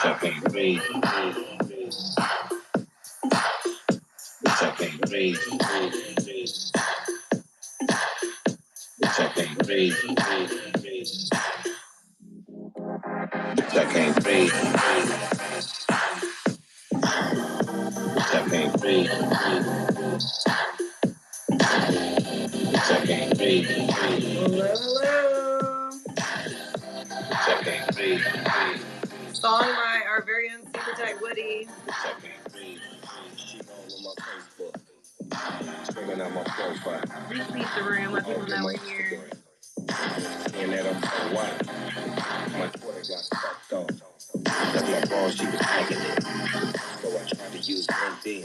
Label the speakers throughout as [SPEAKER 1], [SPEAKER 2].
[SPEAKER 1] I can't breathe. Bitch, I can't breathe. Bitch, I can't breathe. Bitch, I can't breathe. Bitch, I can't breathe. Bitch, I can't breathe.
[SPEAKER 2] Hello.
[SPEAKER 1] Bitch, I can't breathe.
[SPEAKER 2] Song by our very own Super Tight Woody.
[SPEAKER 1] Bitch, I can't breathe. She all on my Facebook. Checking out my profile.
[SPEAKER 2] Retweet the room, let people know we're here.
[SPEAKER 1] And that I'm so white. My Twitter got fucked off. Cause my bra, she was hacking it. So I tried to use LinkedIn.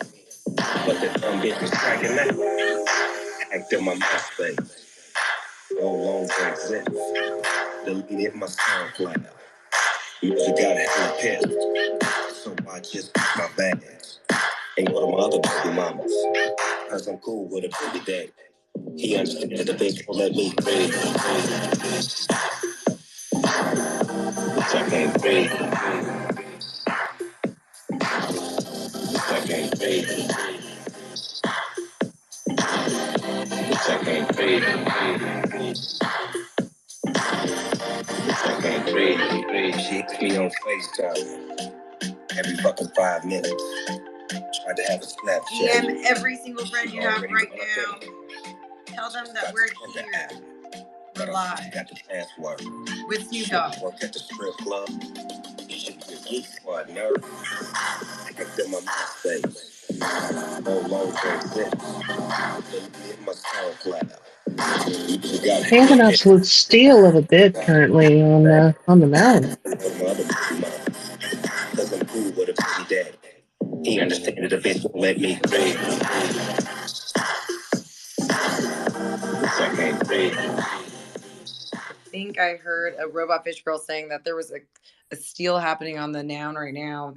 [SPEAKER 1] But the dumb bitch was cracking that. Hacked in my MySpace. No longer exists. Deleted my SoundCloud. Music got hella pissed. So I just pack my bags and go to my other baby mamas. Cause I'm cool with a baby daddy. He understands that the bitch won't let me breathe. Bitch, I can't breathe. Bitch, I can't breathe. Bitch, I can't breathe. Bitch, I can't breathe. She hits me on FaceTime every fucking 5 minutes. Tried to have a Snapchat.
[SPEAKER 2] DM every single friend you have right now. Tell them that we're here. We're live.
[SPEAKER 1] Got the password.
[SPEAKER 2] With Snoop Dogg.
[SPEAKER 1] Work at the strip club. You should be a geek squad nerd. I got my MySpace. No longer exists. Deleted my SoundCloud.
[SPEAKER 3] He's an absolute steal of a bit currently on the Nouns.
[SPEAKER 1] Cause I'm cool with a baby daddy. He understands that the bitch won't let me breathe. I can't breathe.
[SPEAKER 2] I think I heard a Robot Fish Girl saying that there was a steal happening on the Noun right now.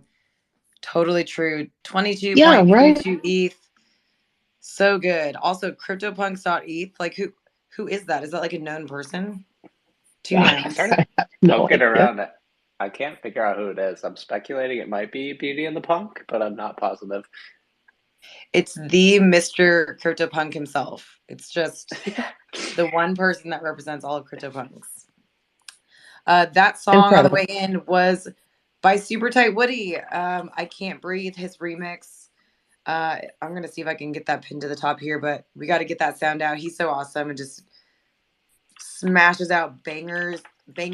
[SPEAKER 2] Totally true. 22.22 ETH. So good. Also, CryptoPunks.eth. Like who is that? Is that like a known person?
[SPEAKER 4] I started poking around it. I can't figure out who it is. I'm speculating it might be Beauty and the Punk, but I'm not positive.
[SPEAKER 2] It's the Mr. CryptoPunk himself. It's just the one person that represents all of CryptoPunks. That song on the way in was by Super Tight Woody. I Can't Breathe, his remix. I'm going to see if I can get that pinned to the top here, but we got to get that sound out. He's so awesome and just smashes out banger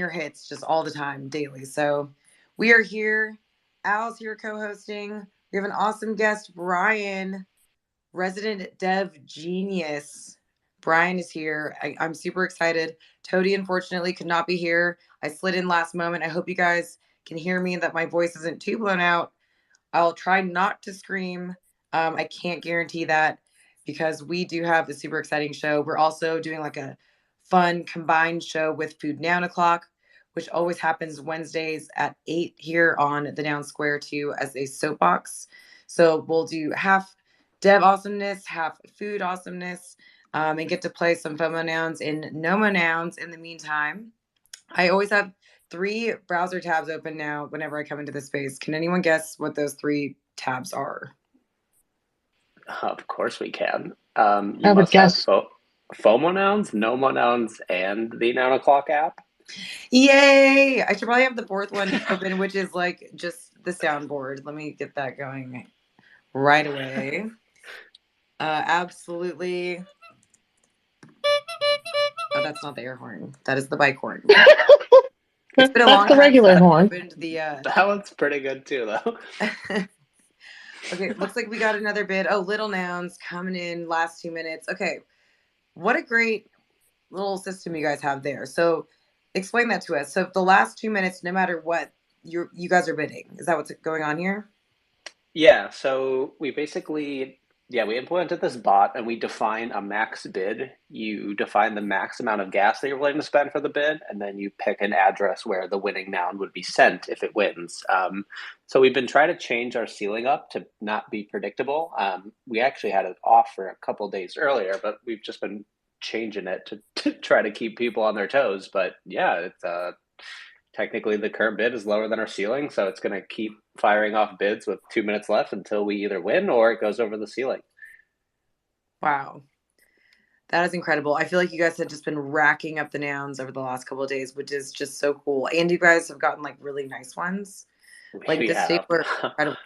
[SPEAKER 2] hits just all the time, daily. So we are here. Al's here co-hosting. We have an awesome guest, Brian, resident dev genius. Brian is here. I'm super excited. Toady, unfortunately, could not be here. I slid in last moment. I hope you guys can hear me and that my voice isn't too blown out. I'll try not to scream. I can't guarantee that because we do have a super exciting show. We're also doing like a fun combined show with FOODNOUN o'clock, which always happens Wednesdays at 8 here on the Noun Square too as a SoapBox. So we'll do half dev awesomeness, half food awesomeness, and get to play some fomonouns and nouns in the meantime. I always have 3 browser tabs open now whenever I come into this space. Can anyone guess what those 3 tabs are?
[SPEAKER 4] Of course we can.
[SPEAKER 3] I would guess
[SPEAKER 4] fomonouns, nouns, and the Noun O'Clock app.
[SPEAKER 2] Yay! I should probably have the 4th one open, which is like just the soundboard. Let me get that going right away. Absolutely. Oh, that's not the air horn. That is the bike horn. It's been a long
[SPEAKER 3] time regular horn.
[SPEAKER 4] That one's pretty good too, though.
[SPEAKER 2] Okay, looks like we got another bid. Oh, Little Nouns coming in last 2 minutes. Okay, what a great little system you guys have there. So explain that to us. So the last 2 minutes, no matter what, you guys are bidding. Is that what's going on here?
[SPEAKER 4] Yeah, so we basically, we implemented this bot and we define a max bid. You define the max amount of gas that you're willing to spend for the bid, and then you pick an address where the winning noun would be sent if it wins. So we've been trying to change our ceiling up to not be predictable. We actually had it off for a couple days earlier, but we've just been changing it to try to keep people on their toes. But yeah, technically the current bid is lower than our ceiling, so it's going to keep firing off bids with 2 minutes left until we either win or it goes over the ceiling.
[SPEAKER 2] Wow. That is incredible. I feel like you guys have just been racking up the nouns over the last couple of days, which is just so cool. And you guys have gotten like really nice ones. Like the stapler, incredible.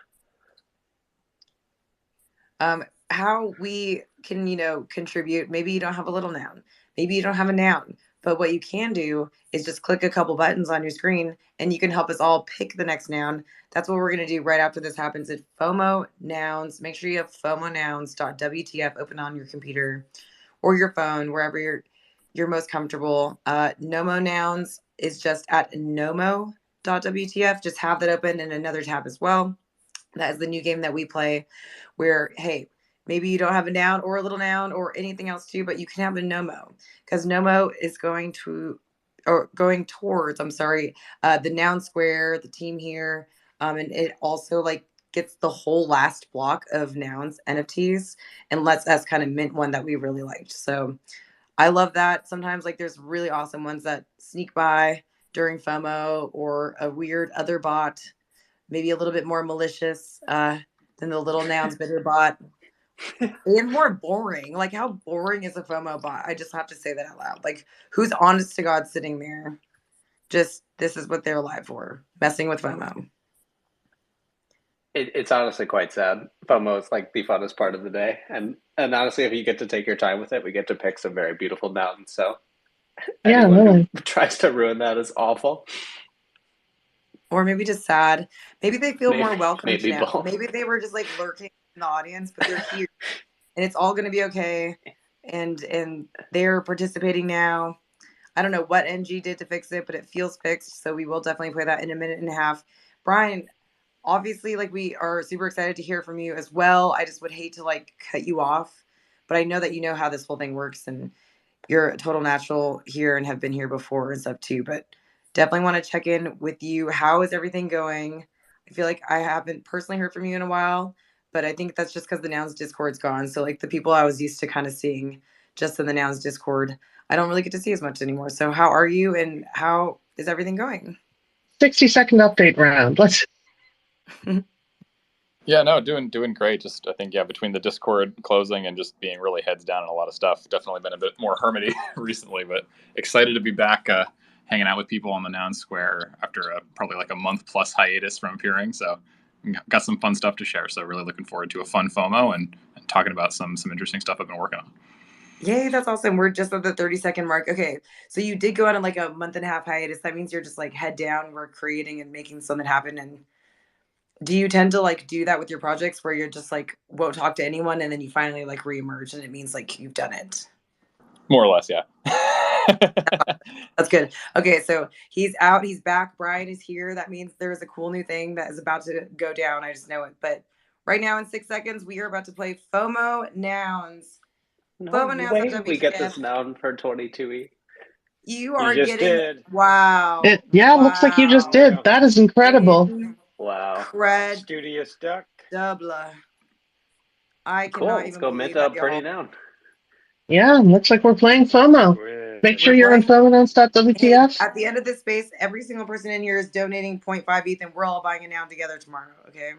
[SPEAKER 2] How we can, contribute. Maybe you don't have a little noun. Maybe you don't have a noun. But what you can do is just click a couple buttons on your screen and you can help us all pick the next noun. That's what we're going to do right after this happens at FOMONouns. Make sure you have fomonouns.wtf open on your computer or your phone, wherever you're most comfortable. Nomo Nouns is just at nomo.wtf. Just have that open in another tab as well. That is the new game that we play where, hey, maybe you don't have a noun or a little noun or anything else too, but you can have a Nomo, because Nomo is going towards, the Noun Square, the team here. And it also like gets the whole last block of nouns NFTs and lets us kind of mint one that we really liked. So I love that. Sometimes like there's really awesome ones that sneak by during FOMO, or a weird other bot, maybe a little bit more malicious than the little nouns bidder bot. And more boring. Like, how boring is a FOMO bot? I just have to say that out loud. Like, who's honest to God sitting there? Just, this is what they're alive for, messing with FOMO.
[SPEAKER 4] It's honestly quite sad. FOMO is like the funnest part of the day. And honestly, if you get to take your time with it, we get to pick some very beautiful nouns. So
[SPEAKER 3] yeah,
[SPEAKER 4] anyone
[SPEAKER 3] really.
[SPEAKER 4] who tries to ruin that is awful.
[SPEAKER 2] Or maybe just sad. Maybe they feel more welcome now.
[SPEAKER 4] Both.
[SPEAKER 2] Maybe they were just like lurking in the audience, but they're here. And it's all going to be okay. And they're participating now. I don't know what NG did to fix it, but it feels fixed. So we will definitely play that in a minute and a half. Brian, obviously, like, we are super excited to hear from you as well. I just would hate to like cut you off, but I know that you know how this whole thing works and you're a total natural here and have been here before and stuff too. But definitely want to check in with you. How is everything going? I feel like I haven't personally heard from you in a while, but I think that's just because the Nouns Discord's gone. So like the people I was used to kind of seeing just in the Nouns Discord, I don't really get to see as much anymore. So how are you and how is everything going?
[SPEAKER 3] 60-second update round. Let's.
[SPEAKER 5] Yeah, no, doing great. Just I think between the Discord closing and just being really heads down on a lot of stuff, definitely been a bit more hermity recently, but excited to be back hanging out with people on the Noun Square after probably like a month plus hiatus from appearing. So got some fun stuff to share. So really looking forward to a fun FOMO and talking about some interesting stuff I've been working on.
[SPEAKER 2] Yay, that's awesome. We're just at the 30-second mark. Okay, so you did go on like a month and a half hiatus. That means you're just like head down, we're creating and making something happen. And do you tend to like do that with your projects where you're just like won't talk to anyone and then you finally like reemerge and it means like you've done it?
[SPEAKER 5] More or less, yeah.
[SPEAKER 2] That's good. Okay, so he's out, he's back. Brian is here. That means there is a cool new thing that is about to go down. I just know it. But right now in 6 seconds, we are about to play FOMO Nouns.
[SPEAKER 4] No
[SPEAKER 2] FOMO Nouns.
[SPEAKER 4] way we get this noun for 22E.
[SPEAKER 2] You are
[SPEAKER 1] just
[SPEAKER 2] getting
[SPEAKER 1] did.
[SPEAKER 2] Wow.
[SPEAKER 3] Wow. Looks like you just did. That is incredible.
[SPEAKER 4] Wow.
[SPEAKER 1] Studious duck.
[SPEAKER 2] Double. I
[SPEAKER 4] cool.
[SPEAKER 2] cannot
[SPEAKER 4] Let's
[SPEAKER 2] even
[SPEAKER 4] go
[SPEAKER 2] believe
[SPEAKER 4] mint a
[SPEAKER 2] that,
[SPEAKER 4] pretty noun.
[SPEAKER 3] Yeah, looks like we're playing FOMO. Make sure you're on fomonouns.wtf.
[SPEAKER 2] Hey, at the end of this space, every single person in here is donating 0.5 ETH and we're all buying a noun together tomorrow, okay?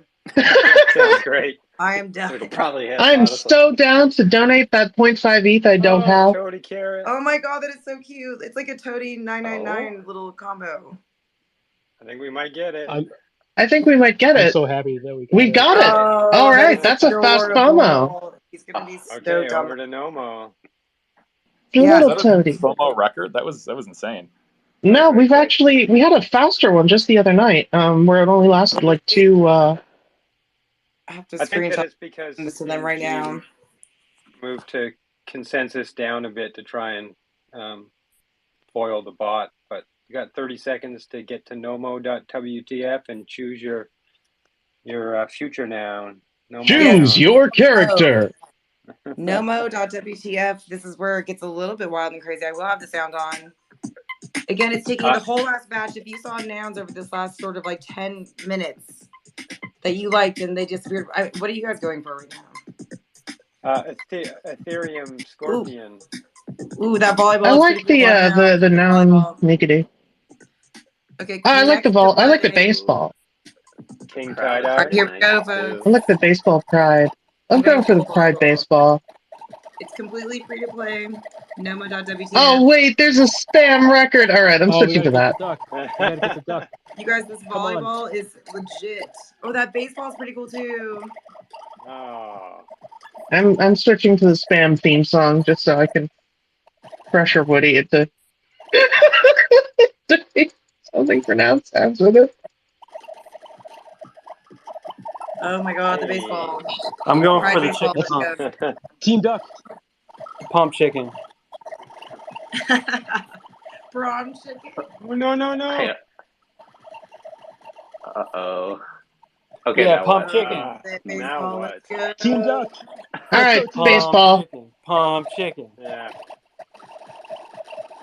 [SPEAKER 1] Sounds great.
[SPEAKER 2] I am done.
[SPEAKER 4] It'll probably hit.
[SPEAKER 3] I'm so down to donate that 0.5 ETH I don't have.
[SPEAKER 1] Toady carrot.
[SPEAKER 2] Oh my god, that is so cute. It's like a Toady 999 little combo.
[SPEAKER 1] I think we might get it.
[SPEAKER 3] I think we might get it.
[SPEAKER 6] I'm so happy that
[SPEAKER 3] we got it.
[SPEAKER 2] Oh,
[SPEAKER 3] all right, that's a fast FOMO.
[SPEAKER 2] He's gonna be so
[SPEAKER 1] okay,
[SPEAKER 2] dumb.
[SPEAKER 1] over to Nomo.
[SPEAKER 3] Yeah,
[SPEAKER 5] little Toady. FOMO record? That was insane.
[SPEAKER 3] No, we had a faster one just the other night, where it only lasted like 2.
[SPEAKER 2] I have to
[SPEAKER 1] I think that
[SPEAKER 2] screenshot
[SPEAKER 1] it's because
[SPEAKER 2] this to them right now.
[SPEAKER 1] Move to consensus down a bit to try and foil the bot, but you got 30 seconds to get to nomo.wtf and choose your future noun.
[SPEAKER 3] Choose your character.
[SPEAKER 2] Nomo.wtf. This is where it gets a little bit wild and crazy. I will have the sound on. Again, it's taking the whole last batch. If you saw nouns over this last sort of like 10 minutes that you liked and they disappeared, what are you guys going for right now?
[SPEAKER 1] Ethereum Scorpion.
[SPEAKER 2] Ooh, that volleyball.
[SPEAKER 3] I like the noun negative.
[SPEAKER 2] Okay,
[SPEAKER 3] Oh, I like the
[SPEAKER 2] connect
[SPEAKER 3] ball. I like the
[SPEAKER 2] play.
[SPEAKER 3] baseball.
[SPEAKER 6] King
[SPEAKER 4] Crowd
[SPEAKER 6] tie
[SPEAKER 4] is
[SPEAKER 2] All right,
[SPEAKER 6] dye.
[SPEAKER 2] here we
[SPEAKER 4] nice,
[SPEAKER 2] go,
[SPEAKER 4] too.
[SPEAKER 2] folks.
[SPEAKER 3] I like the baseball pride. I'm
[SPEAKER 2] Okay.
[SPEAKER 3] going for the pride baseball.
[SPEAKER 2] It's completely free to play. Nomo.wtf.
[SPEAKER 3] Oh wait, there's a spam record. All right, I'm switching to that.
[SPEAKER 7] We gotta get the duck.
[SPEAKER 2] You guys, this
[SPEAKER 7] Come on.
[SPEAKER 2] volleyball is legit. Oh, that baseball is pretty cool too.
[SPEAKER 6] Oh.
[SPEAKER 3] I'm switching to the spam theme song just so I can pressure Woody into doing something pronounced sounds with it.
[SPEAKER 2] Oh my god, the baseball.
[SPEAKER 8] I'm going
[SPEAKER 2] Pride
[SPEAKER 8] for the
[SPEAKER 2] baseball.
[SPEAKER 8] chicken
[SPEAKER 2] Let's
[SPEAKER 8] pump.
[SPEAKER 7] Team duck.
[SPEAKER 8] Pump chicken.
[SPEAKER 2] go. Prom chicken.
[SPEAKER 6] Oh, no.
[SPEAKER 4] Hey, uh-oh. Okay,
[SPEAKER 8] Yeah,
[SPEAKER 4] now
[SPEAKER 8] pump
[SPEAKER 4] what?
[SPEAKER 8] chicken.
[SPEAKER 2] That
[SPEAKER 6] Now
[SPEAKER 2] baseball.
[SPEAKER 6] what?
[SPEAKER 2] Let's go.
[SPEAKER 7] Team duck.
[SPEAKER 3] All right,
[SPEAKER 7] Let's go, team
[SPEAKER 3] baseball.
[SPEAKER 8] Chicken. Pump chicken.
[SPEAKER 6] Yeah.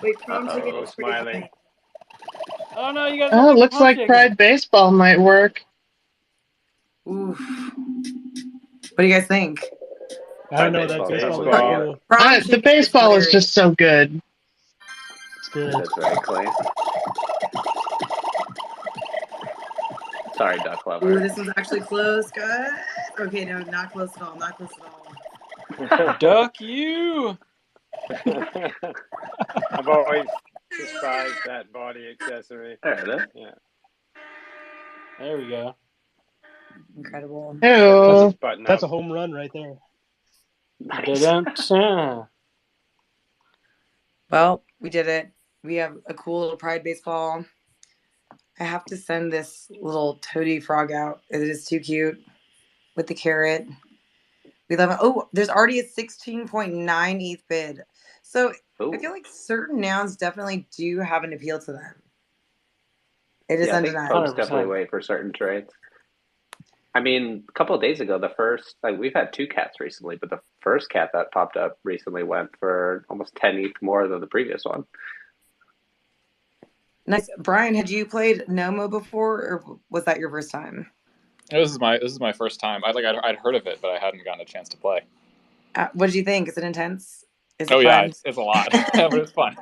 [SPEAKER 2] Wait, prom chicken
[SPEAKER 4] Uh-oh.
[SPEAKER 2] is pretty
[SPEAKER 6] Smiley.
[SPEAKER 2] funny.
[SPEAKER 8] Oh no, you gotta
[SPEAKER 3] Oh,
[SPEAKER 8] make the
[SPEAKER 3] looks
[SPEAKER 8] pump
[SPEAKER 3] like
[SPEAKER 8] chicken.
[SPEAKER 3] pride baseball might work.
[SPEAKER 2] Oof. What do you guys think?
[SPEAKER 7] I don't know. That
[SPEAKER 4] Baseball
[SPEAKER 7] baseball
[SPEAKER 6] definitely
[SPEAKER 7] looks
[SPEAKER 6] good.
[SPEAKER 7] cool.
[SPEAKER 2] Prom
[SPEAKER 3] The
[SPEAKER 2] chicken
[SPEAKER 3] baseball is
[SPEAKER 2] great.
[SPEAKER 3] just so good.
[SPEAKER 7] It's good.
[SPEAKER 4] That's very clean. Sorry, duck
[SPEAKER 2] Ooh,
[SPEAKER 4] lover.
[SPEAKER 2] this one's actually close, guys. Okay, no, not close at all. Not close at all.
[SPEAKER 8] Duck you.
[SPEAKER 6] I've always despised that body accessory.
[SPEAKER 4] There it is.
[SPEAKER 6] Yeah.
[SPEAKER 8] There we go.
[SPEAKER 2] Incredible.
[SPEAKER 3] Oh,
[SPEAKER 6] Button
[SPEAKER 7] That's a
[SPEAKER 6] up.
[SPEAKER 7] home run right there.
[SPEAKER 4] Nice.
[SPEAKER 8] Da-dum-ta.
[SPEAKER 2] Well, we did it. We have a cool little pride baseball. I have to send this little toady frog out. It is too cute with the carrot. We love it. Oh, there's already a 16.9 ETH bid. So
[SPEAKER 4] Ooh.
[SPEAKER 2] I feel like certain nouns definitely do have an appeal to them. It is
[SPEAKER 4] Yeah, I think
[SPEAKER 2] undeniable.
[SPEAKER 4] folks
[SPEAKER 8] 100%.
[SPEAKER 4] definitely wait for certain trades. I mean, a couple of days ago, the first, like, we've had 2 cats recently, but the first cat that popped up recently went for almost 10 ETH more than the previous one.
[SPEAKER 2] Nice. Brian, had you played Nomo before, or was that your first time?
[SPEAKER 5] This is my first time. I'd heard of it, but I hadn't gotten a chance to play.
[SPEAKER 2] What did you think? Is it intense? Is it
[SPEAKER 5] Oh
[SPEAKER 2] fun?
[SPEAKER 5] yeah, it's a lot, but it's fun.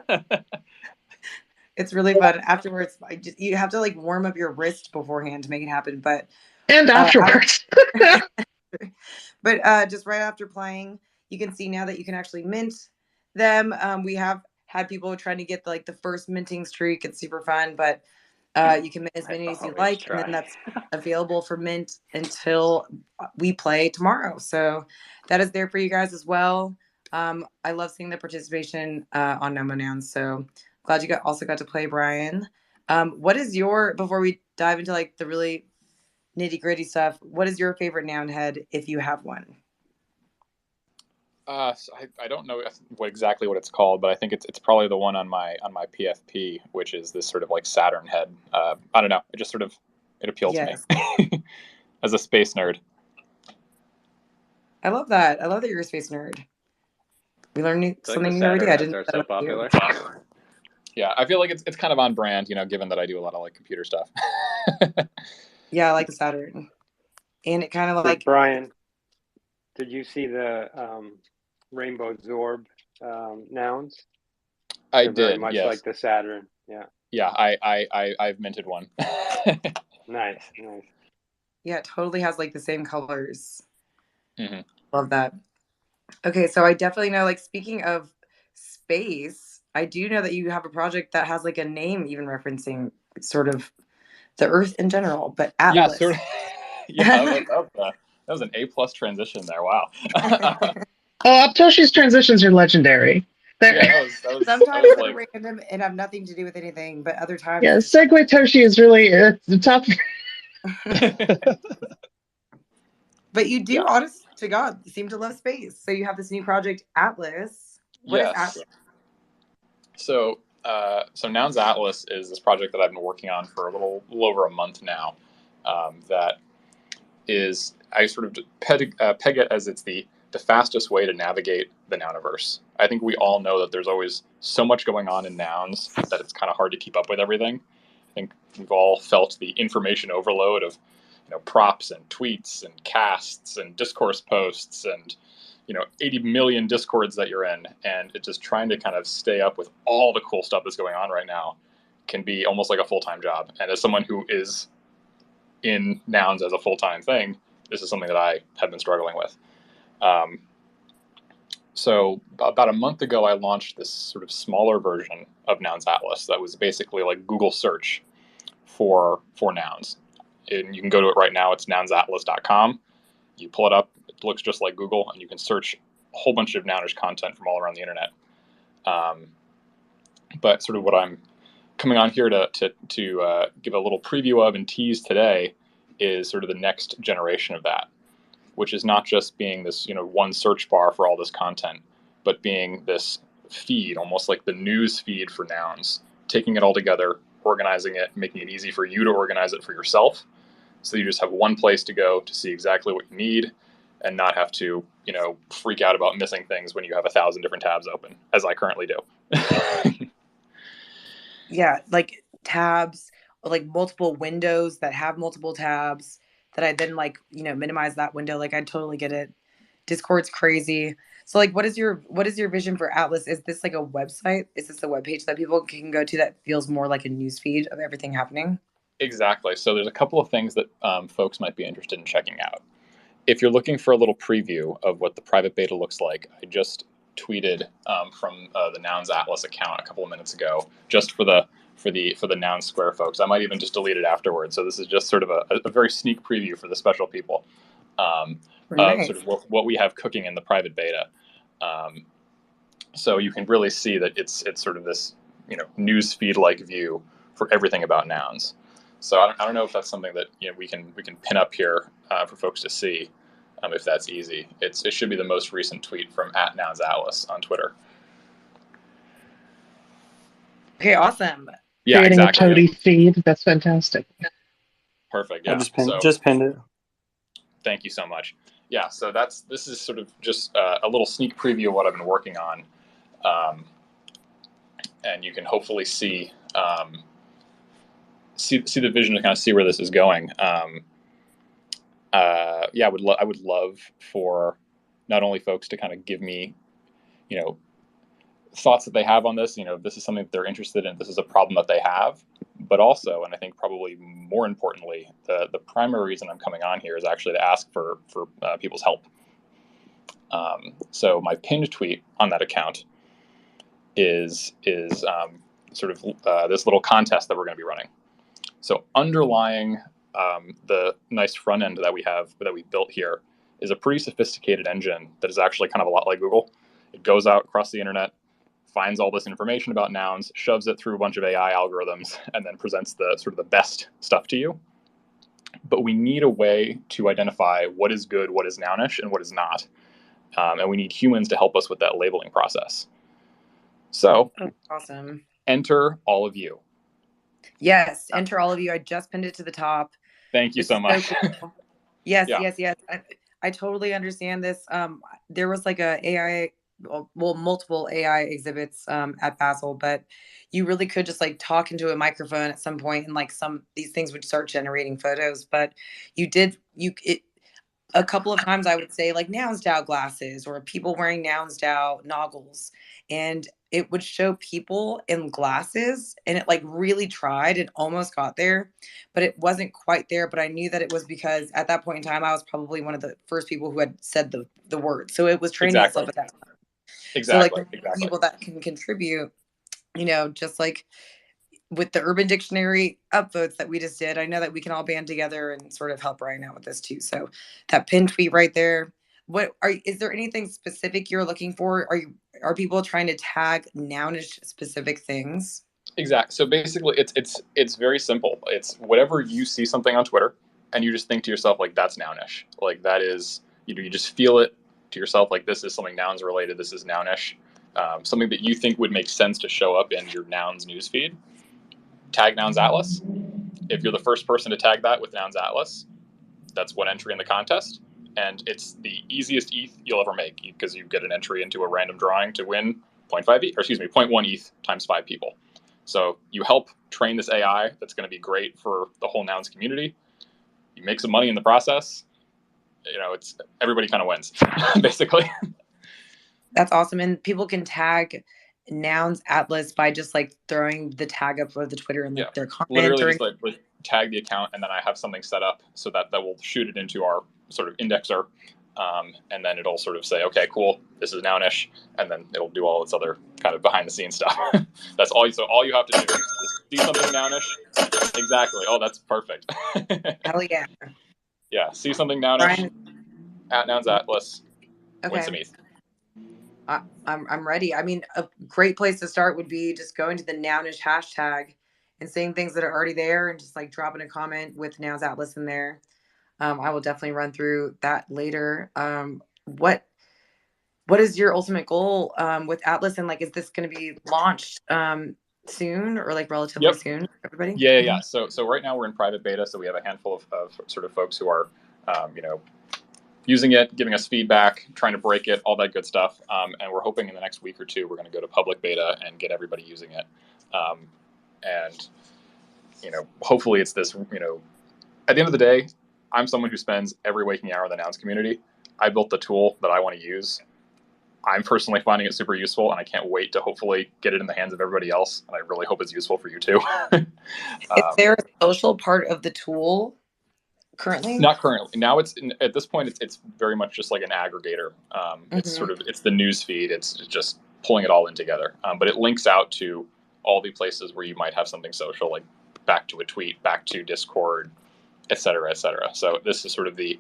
[SPEAKER 2] It's really fun. Afterwards, you have to like warm up your wrist beforehand to make it happen. But
[SPEAKER 3] and afterwards.
[SPEAKER 2] just right after playing, you can see now that you can actually mint them. We have had people trying to get like the first minting streak. It's super fun, but you can mint as many as you
[SPEAKER 4] always
[SPEAKER 2] like,
[SPEAKER 4] try.
[SPEAKER 2] and then that's available for mint until we play tomorrow. So that is there for you guys as well. I love seeing the participation on Nomo Nouns. So glad you also got to play, Brian. What is before we dive into like the really nitty gritty stuff, what is your favorite noun head if you have one?
[SPEAKER 5] So I don't know exactly what it's called, but I think it's probably the one on my PFP, which is this sort of like Saturn head. I don't know. It just sort of appealed to me as a space nerd.
[SPEAKER 2] I love that. I love that you're a space nerd. We learned something new every day. I didn't know
[SPEAKER 4] that are so
[SPEAKER 2] that about you.
[SPEAKER 4] popular.
[SPEAKER 5] Yeah, I feel like it's kind of on brand, given that I do a lot of like computer stuff.
[SPEAKER 2] Yeah, I like the Saturn, and it kind of like
[SPEAKER 6] Brian, did you see the Rainbow Zorb nouns?
[SPEAKER 5] I
[SPEAKER 6] They're very
[SPEAKER 5] did,
[SPEAKER 6] much
[SPEAKER 5] yes.
[SPEAKER 6] like the Saturn. Yeah.
[SPEAKER 5] Yeah, I've minted one.
[SPEAKER 6] Nice.
[SPEAKER 2] yeah, it totally has like the same colors.
[SPEAKER 5] Mm-hmm.
[SPEAKER 2] Love that. Okay, so I definitely know, like, speaking of space, I do know that you have a project that has like a name even referencing sort of the Earth in general, but Atlas.
[SPEAKER 5] Yeah, sort of. Yeah, that was an A+ transition there. Wow.
[SPEAKER 3] Toshi's transitions are legendary.
[SPEAKER 5] Yeah, that was
[SPEAKER 2] Sometimes they're
[SPEAKER 5] like
[SPEAKER 2] random and have nothing to do with anything, but other times.
[SPEAKER 3] Yeah, Segue Toshi is really the top.
[SPEAKER 2] But you do, honest to God, seem to love space. So you have this new project, Atlas. What is Atlas?
[SPEAKER 5] So Nouns Atlas is this project that I've been working on for a little over a month now. That is, I sort of peg it as it's the fastest way to navigate the Nouniverse. I think we all know that there's always so much going on in nouns that it's kind of hard to keep up with everything. I think we've all felt the information overload of props and tweets and casts and discourse posts and 80 million discords that you're in, and it's just trying to kind of stay up with all the cool stuff that's going on right now can be almost like a full-time job. And as someone who is in Nouns as a full-time thing, this is something that I have been struggling with. So about a month ago, I launched this sort of smaller version of Nouns Atlas that was basically like Google search for nouns. And you can go to it right now. It's nounsatlas.com. You pull it up. It looks just like Google, and you can search a whole bunch of nounish content from all around the internet. But sort of what I'm coming on here to give a little preview of and tease today is sort of the next generation of that, which is not just being this, one search bar for all this content, but being this feed, almost like the news feed for nouns, taking it all together, organizing it, making it easy for you to organize it for yourself. So you just have one place to go to see exactly what you need and not have to, freak out about missing things when you have 1,000 different tabs open, as I currently do.
[SPEAKER 2] Yeah, like tabs, like multiple windows that have multiple tabs that I then minimize that window. Like I totally get it. Discord's crazy. So like, what is your vision for Atlas? Is this like a website? Is this a webpage that people can go to that feels more like a news feed of everything happening?
[SPEAKER 5] Exactly. So there's a couple of things that folks might be interested in checking out. If you're looking for a little preview of what the private beta looks like, I just tweeted from the Nouns Atlas account a couple of minutes ago, just for the Noun Square folks. I might even just delete it afterwards. So this is just sort of a very sneak preview for the special people of sort of what we have cooking in the private beta. So you can really see that it's sort of this news feed like view for everything about nouns. So I don't know if that's something that we can pin up here for folks to see, if that's easy. It should be the most recent tweet from @NounsAtlas on Twitter.
[SPEAKER 2] Okay, awesome.
[SPEAKER 5] Yeah,
[SPEAKER 3] Creating
[SPEAKER 5] exactly.
[SPEAKER 3] a toady feed. That's fantastic.
[SPEAKER 5] Perfect. Yeah.
[SPEAKER 8] I just pinned it.
[SPEAKER 5] Thank you so much. Yeah. So this is sort of just a little sneak preview of what I've been working on, and you can hopefully see the vision and kind of see where this is going. I would love for not only folks to kind of give me, thoughts that they have on this, if this is something that they're interested in, this is a problem that they have, but also, and I think probably more importantly, the primary reason I'm coming on here is actually to ask for people's help. So my pinned tweet on that account is sort of this little contest that we're going to be running. So underlying the nice front end that we built here is a pretty sophisticated engine that is actually kind of a lot like Google. It goes out across the internet, finds all this information about nouns, shoves it through a bunch of AI algorithms, and then presents the sort of the best stuff to you. But we need a way to identify what is good, what is nounish, and what is not. And we need humans to help us with that labeling process. So,
[SPEAKER 2] awesome.
[SPEAKER 5] Enter all of you.
[SPEAKER 2] Yes, enter all of you. I just pinned it to the top.
[SPEAKER 5] Thank you so much.
[SPEAKER 2] So cool. Yes,
[SPEAKER 5] Yeah.
[SPEAKER 2] yes. I totally understand this. There was like multiple AI exhibits at Basel, but you really could just like talk into a microphone at some point, and like these things would start generating photos. But a couple of times I would say like NounsDAO glasses or people wearing NounsDAO noggles, and it would show people in glasses, and it like really tried and almost got there, but it wasn't quite there. But I knew that it was because at that point in time, I was probably one of the first people who had said the word. So it was training itself at that time.
[SPEAKER 5] Exactly.
[SPEAKER 2] So like people that can contribute, just like with the Urban Dictionary upvotes that we just did, I know that we can all band together and sort of help Ryan out with this too. So that pinned tweet right there. Is there anything specific you're looking for? Are people trying to tag nounish specific things?
[SPEAKER 5] Exactly. So basically it's very simple. It's whatever you see something on Twitter and you just think to yourself, like, that's nounish. Like that is, you just feel it to yourself, like this is something nouns related. This is nounish. Something that you think would make sense to show up in your nouns newsfeed. Tag Nouns Atlas. If you're the first person to tag that with Nouns Atlas, that's one entry in the contest. And it's the easiest ETH you'll ever make because you get an entry into a random drawing to win 0.1 ETH times 5 people. So you help train this AI that's going to be great for the whole nouns community. You make some money in the process. It's everybody kind of wins, basically.
[SPEAKER 2] That's awesome. And people can tag Nouns Atlas by just like throwing the tag up of the Twitter and like their comment.
[SPEAKER 5] Literally just like tag the account, and then I have something set up so that will shoot it into our sort of indexer, and then it'll sort of say, okay, cool, this is Nounish, and then it'll do all its other kind of behind the scenes stuff. That's all. So all you have to do is see something Nounish. Exactly. Oh, that's perfect.
[SPEAKER 2] Hell yeah.
[SPEAKER 5] Yeah. See something Nounish at Nouns Atlas.
[SPEAKER 2] Okay.
[SPEAKER 5] Win some ETH.
[SPEAKER 2] I'm ready. I mean, a great place to start would be just going to the Nounish hashtag and saying things that are already there and just like dropping a comment with Nouns Atlas in there. I will definitely run through that later. What is your ultimate goal with Atlas, and like, is this going to be launched soon or like relatively soon, everybody?
[SPEAKER 5] Yeah. So right now we're in private beta, so we have a handful of sort of folks who are, using it, giving us feedback, trying to break it, all that good stuff. And we're hoping in the next week or two, we're going to go to public beta and get everybody using it. And hopefully it's this, at the end of the day, I'm someone who spends every waking hour in the Nouns community. I built the tool that I want to use. I'm personally finding it super useful, and I can't wait to hopefully get it in the hands of everybody else. And I really hope it's useful for you too.
[SPEAKER 2] Is there a social part of the tool currently?
[SPEAKER 5] Not currently. Now at this point, it's very much just like an aggregator. It's the news feed. It's just pulling it all in together. But it links out to all the places where you might have something social, like back to a tweet, back to Discord, et cetera, et cetera. So this is sort of the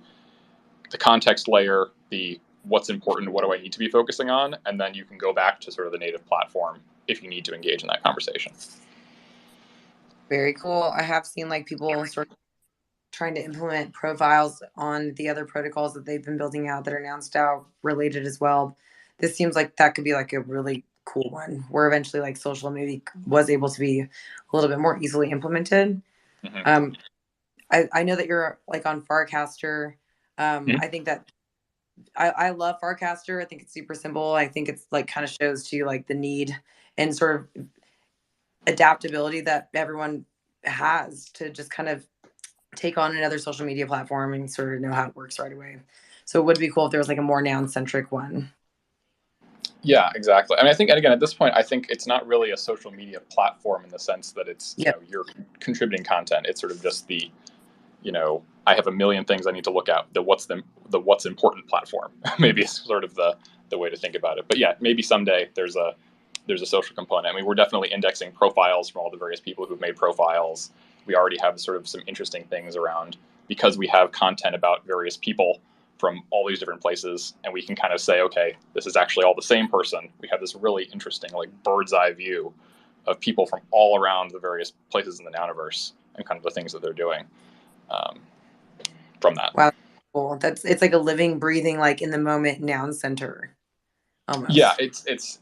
[SPEAKER 5] context layer, the what's important, what do I need to be focusing on, and then you can go back to sort of the native platform if you need to engage in that conversation.
[SPEAKER 2] Very cool. I have seen like people sort of trying to implement profiles on the other protocols that they've been building out that are NounsDAO related as well. This seems like that could be like a really cool one where eventually like social maybe was able to be a little bit more easily implemented.
[SPEAKER 5] Mm-hmm.
[SPEAKER 2] I know that you're like on Farcaster. I think that I love Farcaster. I think it's super simple. I think it's like kind of shows to you like the need and sort of adaptability that everyone has to just kind of take on another social media platform and sort of know how it works right away. So it would be cool if there was like a more noun-centric one.
[SPEAKER 5] Yeah, exactly. I mean, I think, and again, at this point, I think it's not really a social media platform in the sense that it's, you're contributing content. It's sort of just the, I have a million things I need to look at. The what's important platform. Maybe it's sort of the way to think about it. But yeah, maybe someday there's a social component. I mean, we're definitely indexing profiles from all the various people who've made profiles. We already have sort of some interesting things around because we have content about various people from all these different places, and we can kind of say, okay, this is actually all the same person. We have this really interesting, like, bird's eye view of people from all around the various places in the Nouniverse and kind of the things that they're doing from that.
[SPEAKER 2] Wow, cool. It's like a living, breathing, like in the moment noun center. Almost.
[SPEAKER 5] Yeah, it's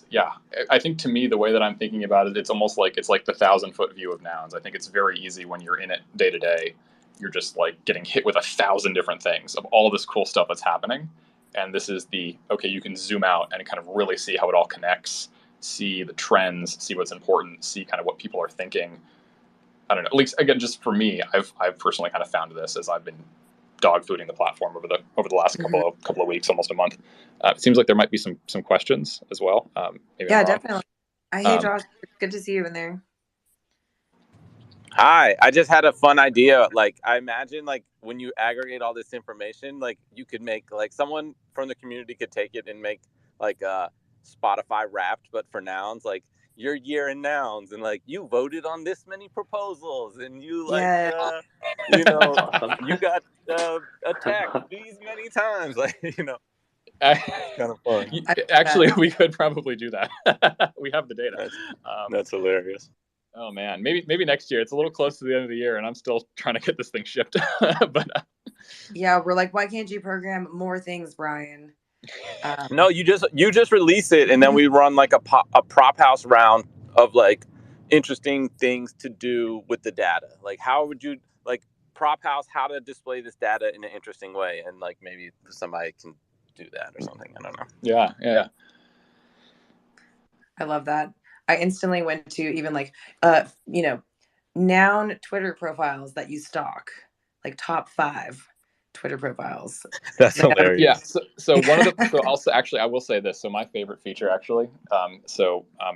[SPEAKER 5] yeah. I think to me, the way that I'm thinking about it, it's almost like it's like the 1,000-foot view of Nouns. I think it's very easy when you're in it day to day. You're just like getting hit with 1,000 different things of all this cool stuff that's happening. And this is you can zoom out and kind of really see how it all connects, see the trends, see what's important, see kind of what people are thinking. I don't know, at least again, just for me, I've personally kind of found this as I've been dog fooding the platform over the last couple of weeks, almost a month. It seems like there might be some questions as well.
[SPEAKER 2] Yeah, definitely. Hey, Josh, it's good to see you in there.
[SPEAKER 9] Hi, I just had a fun idea. Like, I imagine, like, when you aggregate all this information, like, you could make, like, someone from the community could take it and make, like, a Spotify Wrapped, but for nouns, like, your year in nouns, and, like, you voted on this many proposals, and you, like, you got attacked these many times, like, kind of fun.
[SPEAKER 5] Actually, we could probably do that. We have the data.
[SPEAKER 9] That's hilarious.
[SPEAKER 5] Oh man, maybe next year. It's a little close to the end of the year, and I'm still trying to get this thing shipped. But
[SPEAKER 2] yeah, we're like, why can't you program more things, Brian?
[SPEAKER 9] No, you just release it, and then we run like a prop house round of like interesting things to do with the data. Like, how would you like prop house how to display this data in an interesting way, and like maybe somebody can do that or something. I don't know.
[SPEAKER 5] Yeah.
[SPEAKER 2] I love that. I instantly went to even like, noun Twitter profiles that you stalk, like top 5. Twitter profiles.
[SPEAKER 9] That's
[SPEAKER 2] But,
[SPEAKER 9] hilarious.
[SPEAKER 5] Yeah. So one of the so also actually I will say this. So my favorite feature actually.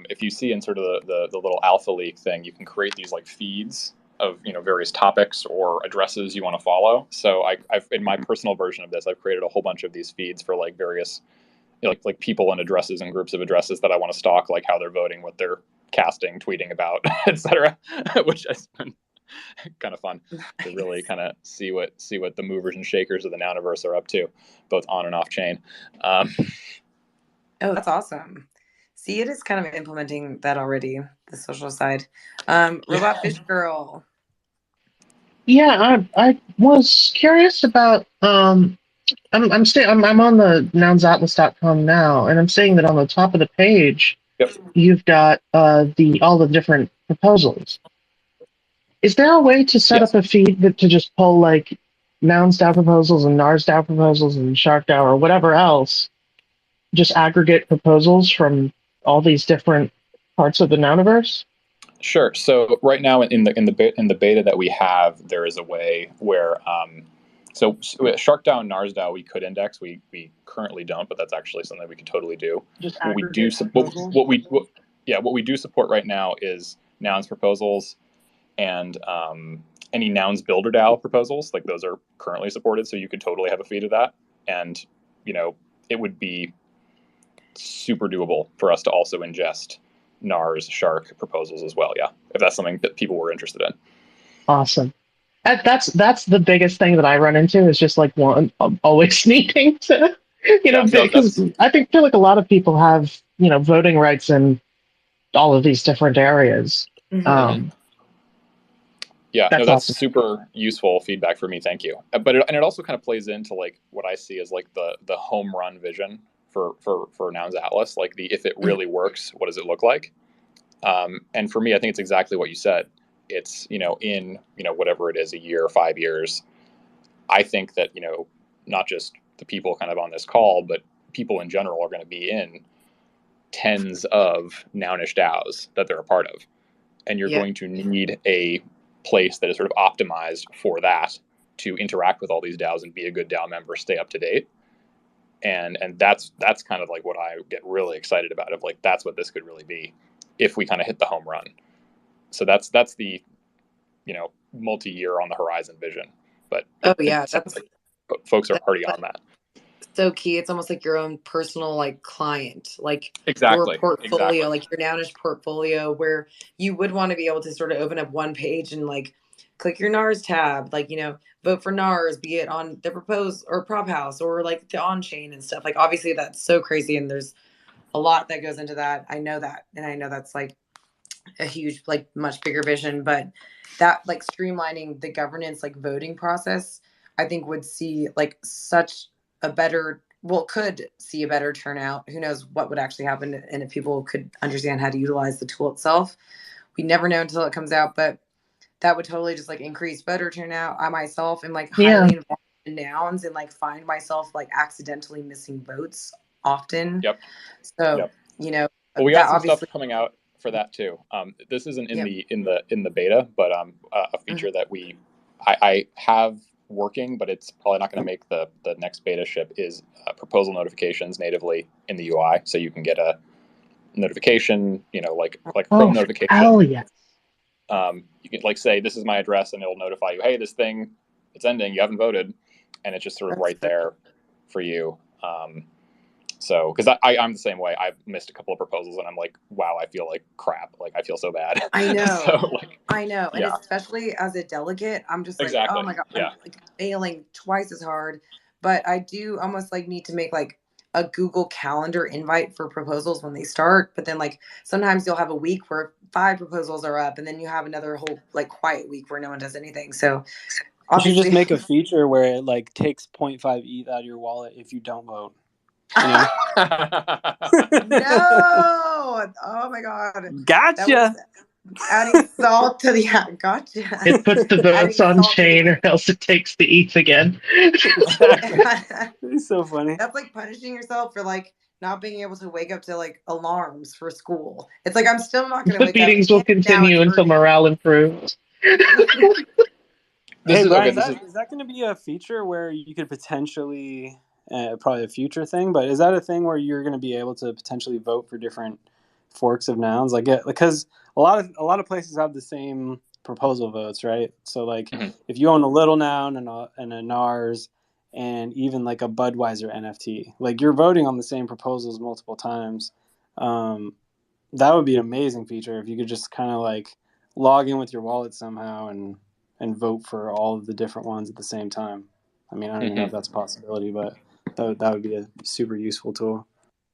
[SPEAKER 5] If you see in sort of the little alpha leak thing, you can create these like feeds of various topics or addresses you want to follow. So I've in my personal version of this, I've created a whole bunch of these feeds for like various like people and addresses and groups of addresses that I want to stalk, like how they're voting, what they're casting, tweeting about, etc. Which has been kind of fun to really kind of see what the movers and shakers of the Nouniverse are up to, both on and off chain.
[SPEAKER 2] Oh, that's awesome. See, it is kind of implementing that already, the social side. Robot Fish Girl.
[SPEAKER 3] Yeah, I was curious about I'm on the nounsatlas.com now, and I'm seeing that on the top of the page,
[SPEAKER 5] Yep.
[SPEAKER 3] you've got all the different proposals. Is there a way to set up a feed to just pull like NounsDAO proposals and NarsDAO proposals and SharkDAO or whatever else, just aggregate proposals from all these different parts of the Nouniverse?
[SPEAKER 5] Sure. So right now in the beta that we have, there is a way where so with SharkDAO and NarsDAO we could index. We currently don't, but that's actually something we could totally do.
[SPEAKER 3] Just
[SPEAKER 5] what we do what we do support right now is nouns proposals and any nouns builder DAO proposals. Like those are currently supported, so you could totally have a feed of that, and it would be super doable for us to also ingest NARS Shark proposals as well. Yeah, if that's something that people were interested in.
[SPEAKER 3] Awesome. That's the biggest thing that I run into is just like always needing to because I feel like a lot of people have voting rights in all of these different areas.
[SPEAKER 2] Mm-hmm.
[SPEAKER 5] That's
[SPEAKER 3] awesome.
[SPEAKER 5] super useful feedback for me. Thank you. But it also kind of plays into like what I see as like the home run vision for Nouns Atlas. Like if it really works, what does it look like? And for me, I think it's exactly what you said. It's in whatever it is, a year or 5 years. I think that not just the people kind of on this call, but people in general are going to be in tens of Nounish DAOs that they're a part of, and you're going to need a place that is sort of optimized for that to interact with all these DAOs and be a good DAO member, stay up to date. And that's kind of like what I get really excited about, of like that's what this could really be if we kind of hit the home run. So that's the multi-year on the horizon vision. But folks are already on that.
[SPEAKER 2] So key. It's almost like your own personal like client, like
[SPEAKER 5] exactly
[SPEAKER 2] your portfolio, like your Nounish portfolio, where you would want to be able to sort of open up one page and like click your NARS tab, like vote for NARS, be it on the propose or prop house or like the on chain and stuff. Like obviously that's so crazy, and there's a lot that goes into that. I know that, and I know that's like a huge, like much bigger vision, but that like streamlining the governance, like voting process, I think would see like such a better, could see a better turnout. Who knows what would actually happen, and if people could understand how to utilize the tool itself. We never know until it comes out, but that would totally just like increase voter turnout. I myself am like highly involved in nouns and like find myself like accidentally missing votes often.
[SPEAKER 5] Yep.
[SPEAKER 2] So
[SPEAKER 5] well, we got some stuff coming out for that too. This isn't in the beta, but a feature that I have working, but it's probably not going to make the next beta ship, is proposal notifications natively in the UI, so you can get a notification, like Chrome notification.
[SPEAKER 3] Oh yes.
[SPEAKER 5] You can like say, this is my address, and it'll notify you, hey, this thing, it's ending, you haven't voted, and it's just sort of right there for you. So, because I'm the same way. I've missed a couple of proposals, and I'm like, wow, I feel like crap. Like, I feel so bad.
[SPEAKER 2] I know.
[SPEAKER 5] So, like,
[SPEAKER 2] I know. And especially as a delegate, I'm just like, oh my God, I'm like failing twice as hard. But I do almost like need to make like a Google Calendar invite for proposals when they start. But then like sometimes you'll have a week where 5 proposals are up, and then you have another whole like quiet week where no one does anything. So
[SPEAKER 8] you should just make a feature where it like takes 0.5 ETH out of your wallet if you don't vote.
[SPEAKER 2] No! Oh my God!
[SPEAKER 8] Gotcha.
[SPEAKER 2] Adding salt to the gotcha.
[SPEAKER 3] It puts the votes on chain, or else it takes the ETH again.
[SPEAKER 8] It's so funny.
[SPEAKER 2] That's like punishing yourself for like not being able to wake up to like alarms for school. It's like I'm still not going to wake up.
[SPEAKER 3] The meetings will continue until morale improves.
[SPEAKER 8] Hey, Brian, is that going to be a feature where you could potentially, probably a future thing, but is that a thing where you're going to be able to potentially vote for different forks of nouns? Like, because a lot of places have the same proposal votes, right? So, like, if you own a little noun and a NARS and even like a Budweiser NFT, like you're voting on the same proposals multiple times. That would be an amazing feature if you could just kind of like log in with your wallet somehow and vote for all of the different ones at the same time. I mean, I don't even know if that's a possibility, but that would be a super useful tool.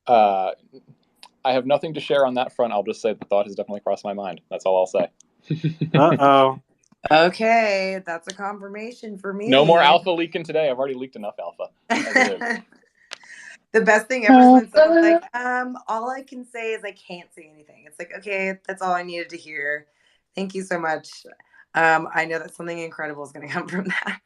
[SPEAKER 5] I have nothing to share on that front. I'll just say the thought has definitely crossed my mind. That's all I'll say.
[SPEAKER 8] Uh-oh.
[SPEAKER 2] Okay, that's a confirmation for me.
[SPEAKER 5] No more alpha leaking today. I've already leaked enough alpha as it is.
[SPEAKER 2] The best thing ever is when someone's like, all I can say is I can't say anything. It's like, okay, that's all I needed to hear. Thank you so much. I know that something incredible is going to come from that.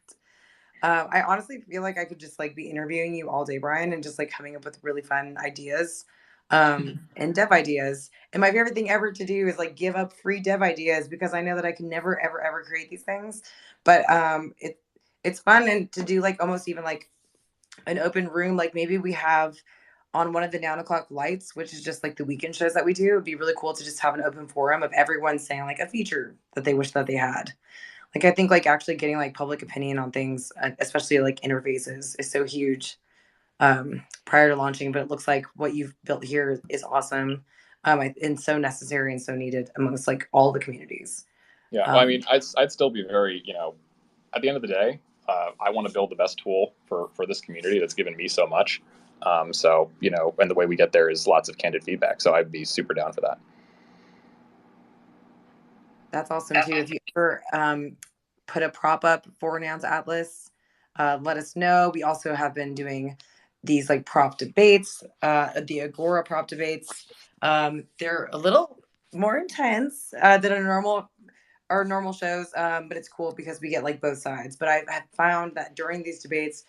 [SPEAKER 2] I honestly feel like I could just like be interviewing you all day, Brian, and just like coming up with really fun ideas and dev ideas. And my favorite thing ever to do is like give up free dev ideas because I know that I can never, ever, ever create these things. But it's fun and to do like almost even like an open room. Like maybe we have on one of the Noun O'Clock lights, which is just like the weekend shows that we do. It'd be really cool to just have an open forum of everyone saying like a feature that they wish that they had. Like, I think like actually getting like public opinion on things, especially like interfaces, is so huge prior to launching. But it looks like what you've built here is awesome and so necessary and so needed amongst like all the communities.
[SPEAKER 5] Yeah, well, I mean, I'd still be very, at the end of the day, I want to build the best tool for this community that's given me so much. So, and the way we get there is lots of candid feedback. So I'd be super down for that.
[SPEAKER 2] That's awesome too. If you ever put a prop up for Nouns Atlas, let us know. We also have been doing these like prop debates, the Agora prop debates. They're a little more intense than our normal shows, but it's cool because we get like both sides. But I've found that during these debates,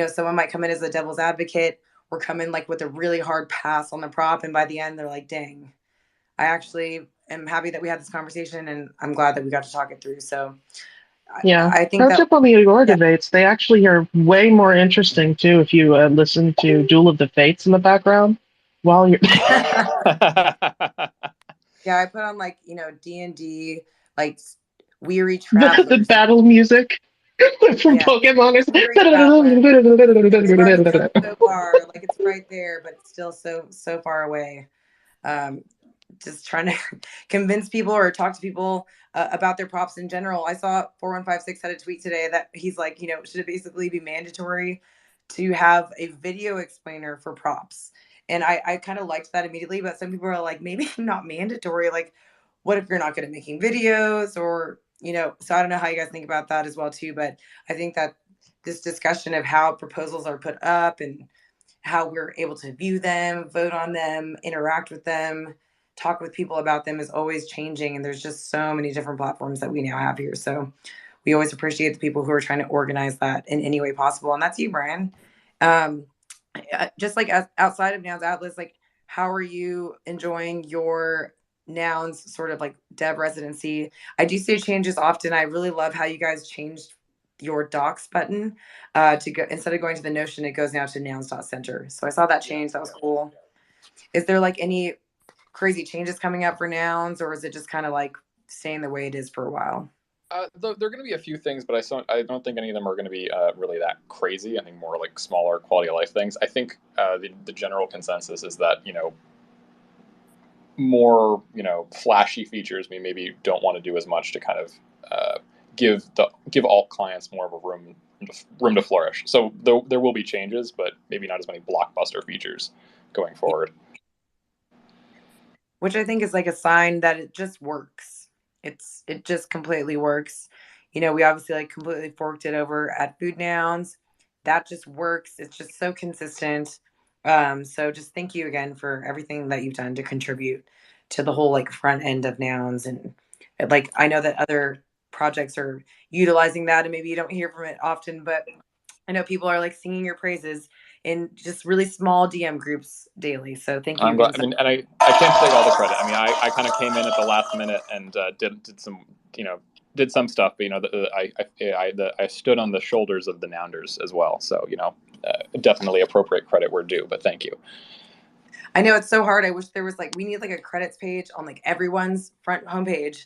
[SPEAKER 2] someone might come in as a devil's advocate or come in like with a really hard pass on the prop, and by the end they're like, dang, I actually am happy that we had this conversation, and I'm glad that we got to talk it through. So
[SPEAKER 3] yeah,
[SPEAKER 2] I think that
[SPEAKER 3] on the Agora debates, they actually are way more interesting too if you listen to Duel of the Fates in the background while you're.
[SPEAKER 2] Yeah, I put on like D&D, like Weary Travelers.
[SPEAKER 3] the battle music from Pokemon.
[SPEAKER 2] It's so far, like it's right there, but it's still so far away. Just trying to convince people or talk to people about their props in general. I saw 4156 had a tweet today that he's like, should it basically be mandatory to have a video explainer for props? And I kind of liked that immediately, but some people are like, maybe not mandatory. Like, what if you're not good at making videos or, so I don't know how you guys think about that as well too, but I think that this discussion of how proposals are put up and how we're able to view them, vote on them, interact with them, talk with people about them is always changing. And there's just so many different platforms that we now have here. So we always appreciate the people who are trying to organize that in any way possible. And that's you, Brian. Just like outside of Nouns Atlas, like how are you enjoying your Nouns sort of like dev residency? I do see changes often. I really love how you guys changed your docs button to go, instead of going to the Notion, it goes now to nouns.center. So I saw that change. That was cool. Is there like any crazy changes coming up for Nouns, or is it just kind of like staying the way it is for a while?
[SPEAKER 5] There are going to be a few things, but I don't think any of them are going to be really that crazy. I think more like smaller quality of life things. I think the general consensus is that, more, flashy features we maybe don't want to do as much to kind of give all clients more of a room to flourish. So there will be changes, but maybe not as many blockbuster features going forward.
[SPEAKER 2] Which I think is like a sign that it just works. It just completely works. We obviously like completely forked it over at FOODNOUNs. That just works. It's just so consistent. So just thank you again for everything that you've done to contribute to the whole like front end of Nouns. And like I know that other projects are utilizing that, and maybe you don't hear from it often, but I know people are like singing your praises in just really small DM groups daily. So thank you.
[SPEAKER 5] I'm glad, and I can't take all the credit. I mean, I kind of came in at the last minute and did did some stuff, but I stood on the shoulders of the Nounders as well. So definitely appropriate credit where due. But thank you.
[SPEAKER 2] I know it's so hard. I wish there was we need a credits page on everyone's front homepage,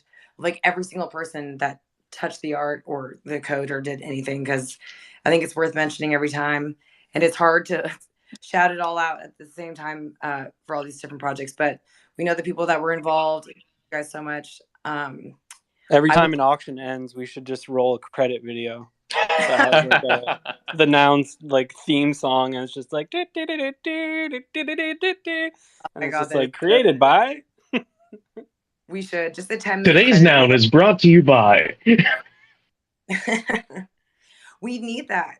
[SPEAKER 2] every single person that touched the art or the code or did anything, because I think it's worth mentioning every time, and it's hard to shout it all out at the same time for all these different projects. But we know the people that were involved. Thank you guys so much.
[SPEAKER 8] Every time an auction ends, we should just roll a credit video that has the Nouns theme song, and it's just and it's just created by.
[SPEAKER 2] We should just attend.
[SPEAKER 3] Today's Noun is brought to you by.
[SPEAKER 2] We need that.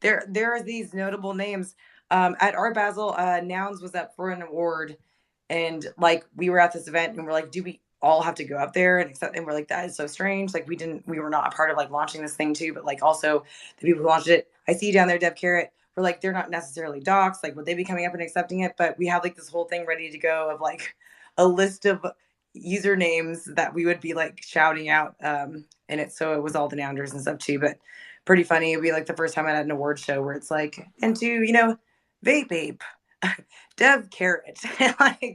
[SPEAKER 2] There are these notable names. At Art Basel, Nouns was up for an award, and we were at this event, and we're like, do we all have to go up there and accept? And we're like, that is so strange. We were not a part of launching this thing too, but also the people who launched it. I see you down there, Dev Carrot. We're like, they're not necessarily docs. Would they be coming up and accepting it? But we have this whole thing ready to go of a list of usernames that we would be shouting out. And it was all the Nounders and stuff too, but pretty funny. It'd be the first time at an award show where it's and to, Vape Ape, Dev Carrot,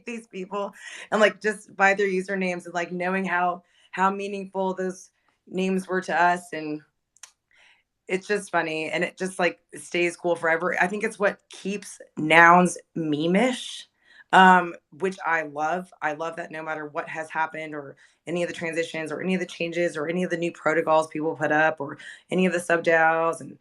[SPEAKER 2] these people, and just by their usernames and knowing how meaningful those names were to us. And it's just funny, and it just stays cool forever. I think it's what keeps Nouns meme-ish, which I love. I love that no matter what has happened or any of the transitions or any of the changes or any of the new protocols people put up or any of the sub-DAOs, and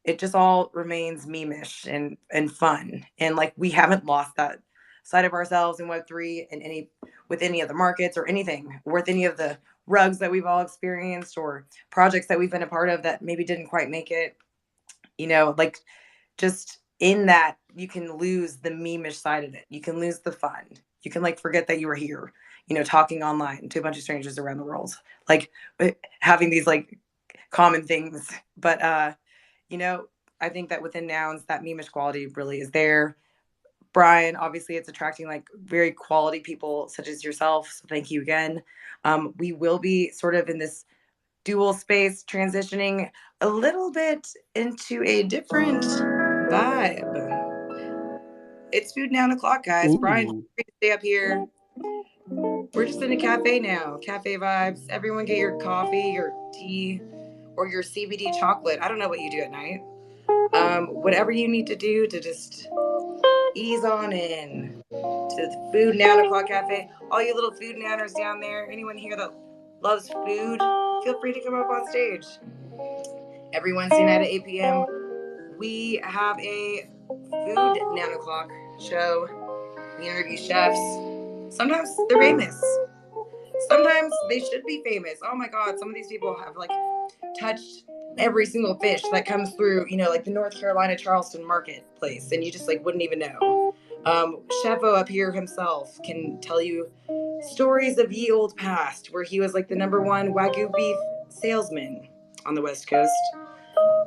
[SPEAKER 2] it just all remains meme-ish and fun. And we haven't lost that side of ourselves in Web3 and with any of the markets or anything worth any of the rugs that we've all experienced or projects that we've been a part of that maybe didn't quite make it. Just in that, you can lose the meme-ish side of it. You can lose the fun. You can forget that you were here, talking online to a bunch of strangers around the world, having these common things. But I think that within Nouns, that meme-ish quality really is there. Brian, obviously it's attracting very quality people such as yourself. So thank you again. We will be sort of in this dual space transitioning a little bit into a different vibe. It's food now o'clock, guys. Ooh. Brian, stay up here. We're just in a cafe now. Cafe vibes. Everyone get your coffee, your tea, or your CBD chocolate. I don't know what you do at night. Whatever you need to do to just ease on in to the Food Noun O'Clock Cafe. All you little food nouners down there, anyone here that loves food, feel free to come up on stage. Every Wednesday night at 8 p.m., we have a Food Noun O'Clock show. We interview chefs. Sometimes they're famous. Sometimes they should be famous. Oh my God, some of these people have touched every single fish that comes through, the North Carolina Charleston marketplace, and you just wouldn't even know. Chefo up here himself can tell you stories of ye old past where he was the number one Wagyu beef salesman on the West Coast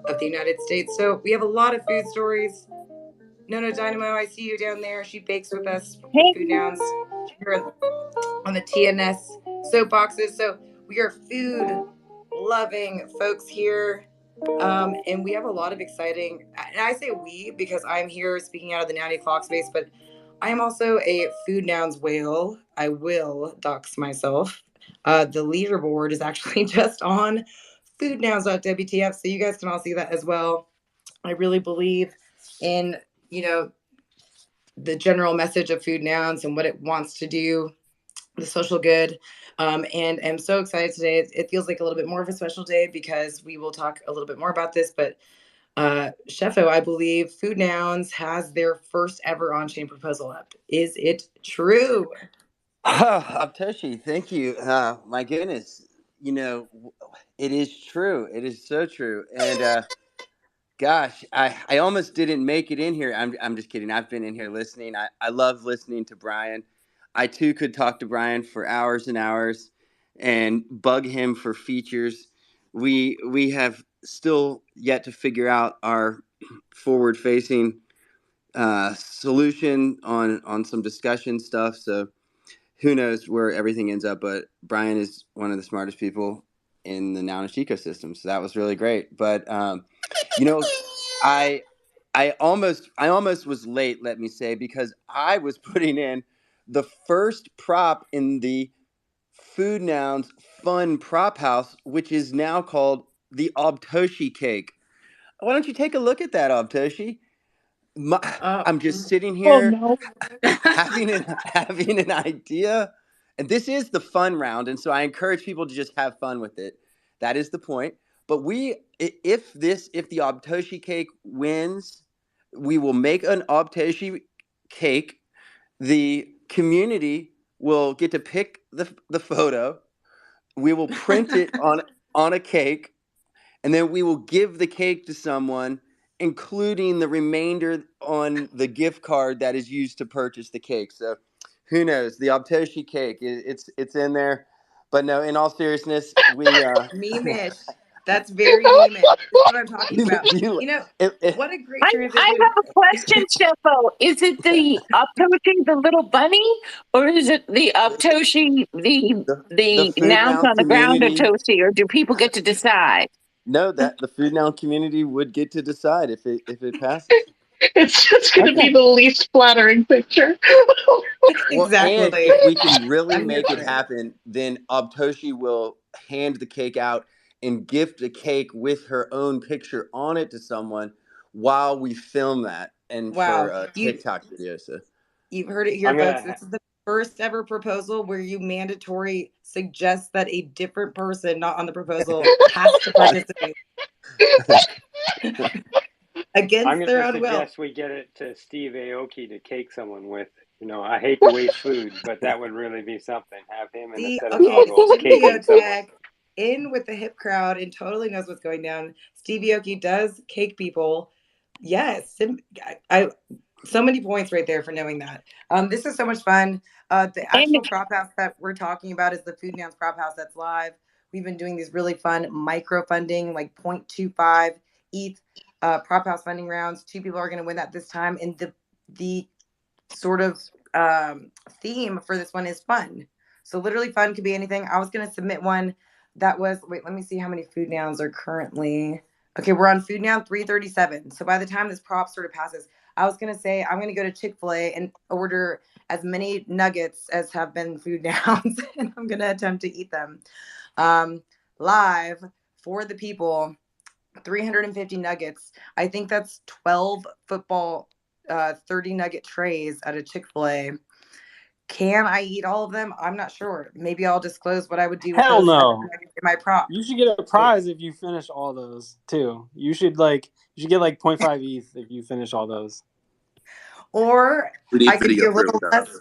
[SPEAKER 2] of the United States. So we have a lot of food stories. No Dynamo, I see you down there. She bakes with us with Food Nouns here on the TNS SoapBoxes. So we are food loving folks here. And we have a lot of exciting, and I say we because I'm here speaking out of the Nouny Clock space, but I am also a Food Nouns whale. I will dox myself. The leaderboard is actually just on foodnouns.wtf, so you guys can all see that as well. I really believe in, the general message of Food Nouns and what it wants to do, the social good, and I'm so excited today. It feels like a little bit more of a special day because we will talk a little bit more about this, but Chefo, I believe Food Nouns has their first ever on-chain proposal up. Is it true?
[SPEAKER 10] Abtoshi, thank you. My goodness, it is true. It is so true. And gosh, I almost didn't make it in here. I'm just kidding. I've been in here listening. I love listening to Brian. I too could talk to Brian for hours and hours and bug him for features. We have still yet to figure out our forward-facing solution on some discussion stuff. So who knows where everything ends up, but Brian is one of the smartest people in the Nounish ecosystem. So that was really great. But you know, I almost was late, let me say, because I was putting in the first prop in the Food Nouns Fun Prop House, which is now called the Obtoshi cake. Why don't you take a look at that, Obtoshi? I'm just sitting here having an idea, and this is the fun round, and so I encourage people to just have fun with it. That is the point. But if the Obtoshi cake wins, we will make an Obtoshi cake. The community will get to pick the photo. We will print it on a cake, and then we will give the cake to someone, including the remainder on the gift card that is used to purchase the cake. So who knows? The Obtoshi cake, it's in there. But no, in all seriousness, we
[SPEAKER 2] Meme-ish. That's very meme-ish. This is what I'm talking about. You know, what a great transition.
[SPEAKER 11] I have a question, Steffo. Is it the Obtoshi, the little bunny, or is it the Obtoshi, the nouns on the ground Obtoshi, or do people get to decide?
[SPEAKER 10] No, that the Food Noun community would get to decide if it passes.
[SPEAKER 3] It's just going to be the least flattering picture.
[SPEAKER 2] Exactly.
[SPEAKER 10] And if we can really make it happen, then Obtoshi will hand the cake out and gift a cake with her own picture on it to someone while we film that and for a TikTok video. So
[SPEAKER 2] you've heard it here, folks. This is the first ever proposal where you mandatory suggest that a different person not on the proposal has to participate. Against their own will.
[SPEAKER 6] I'm going to suggest we get it to Steve Aoki to cake someone with. You know, I hate to waste food, but that would really be something. Have him in the set of goggles caking someone.
[SPEAKER 2] In with the hip crowd and totally knows what's going down. Steve Aoki does cake people. Yes, so many points right there for knowing that. This is so much fun. The actual prop house that we're talking about is the Food Nouns prop house that's live. We've been doing these really fun micro funding, like 0.25 ETH prop house funding rounds. 2 people are going to win that this time. And the sort of theme for this one is fun. So literally fun could be anything. I was going to submit one that was, wait, let me see how many food nouns are currently. Okay, we're on food noun 337. So by the time this prop sort of passes, I was going to say I'm going to go to Chick-fil-A and order as many nuggets as have been food nouns, and I'm going to attempt to eat them live for the people. 350 nuggets. I think that's 12 football 30 nugget trays at a Chick-fil-A. Can I eat all of them? I'm not sure. Maybe I'll disclose what I would do with
[SPEAKER 8] Hell
[SPEAKER 2] those
[SPEAKER 8] no.
[SPEAKER 2] in my prop.
[SPEAKER 8] You should get a prize if you finish all those too. You should get like 0.5 ETH if you finish all those.
[SPEAKER 2] Or I could be a little less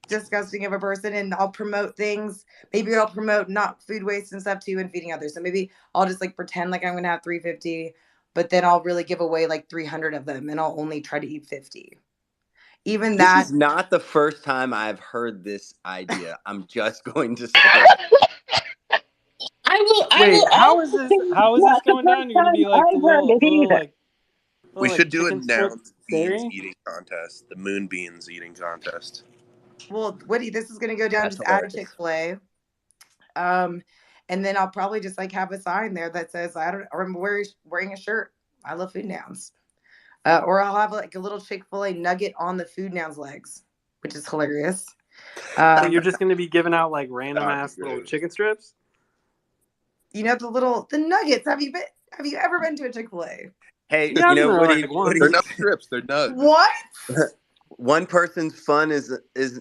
[SPEAKER 2] disgusting of a person and I'll promote things. Maybe I'll promote not food waste and stuff too and feeding others. So maybe I'll just like pretend like I'm going to have 350, but then I'll really give away like 300 of them and I'll only try to eat 50. Even that.
[SPEAKER 10] This is not the first time I've heard this idea. I'm just going to say.
[SPEAKER 8] How is this going down? You're going to be like
[SPEAKER 12] we should do a Nouns beans eating contest. The moon beans eating contest.
[SPEAKER 2] Well, Woody, this is going to go down just at Chick-fil-A. And then I'll probably just like have a sign there that says, I remember wearing a shirt. I love food nouns. Or I'll have like a little Chick-fil-A nugget on the food nouns legs, which is hilarious.
[SPEAKER 8] So you're just going to be giving out like random ass little chicken strips?
[SPEAKER 2] You know, the nuggets. Have you ever been to a Chick-fil-A?
[SPEAKER 10] Hey, you know, Woody,
[SPEAKER 12] they're not strips, they're nugs.
[SPEAKER 2] What?
[SPEAKER 10] One person's fun is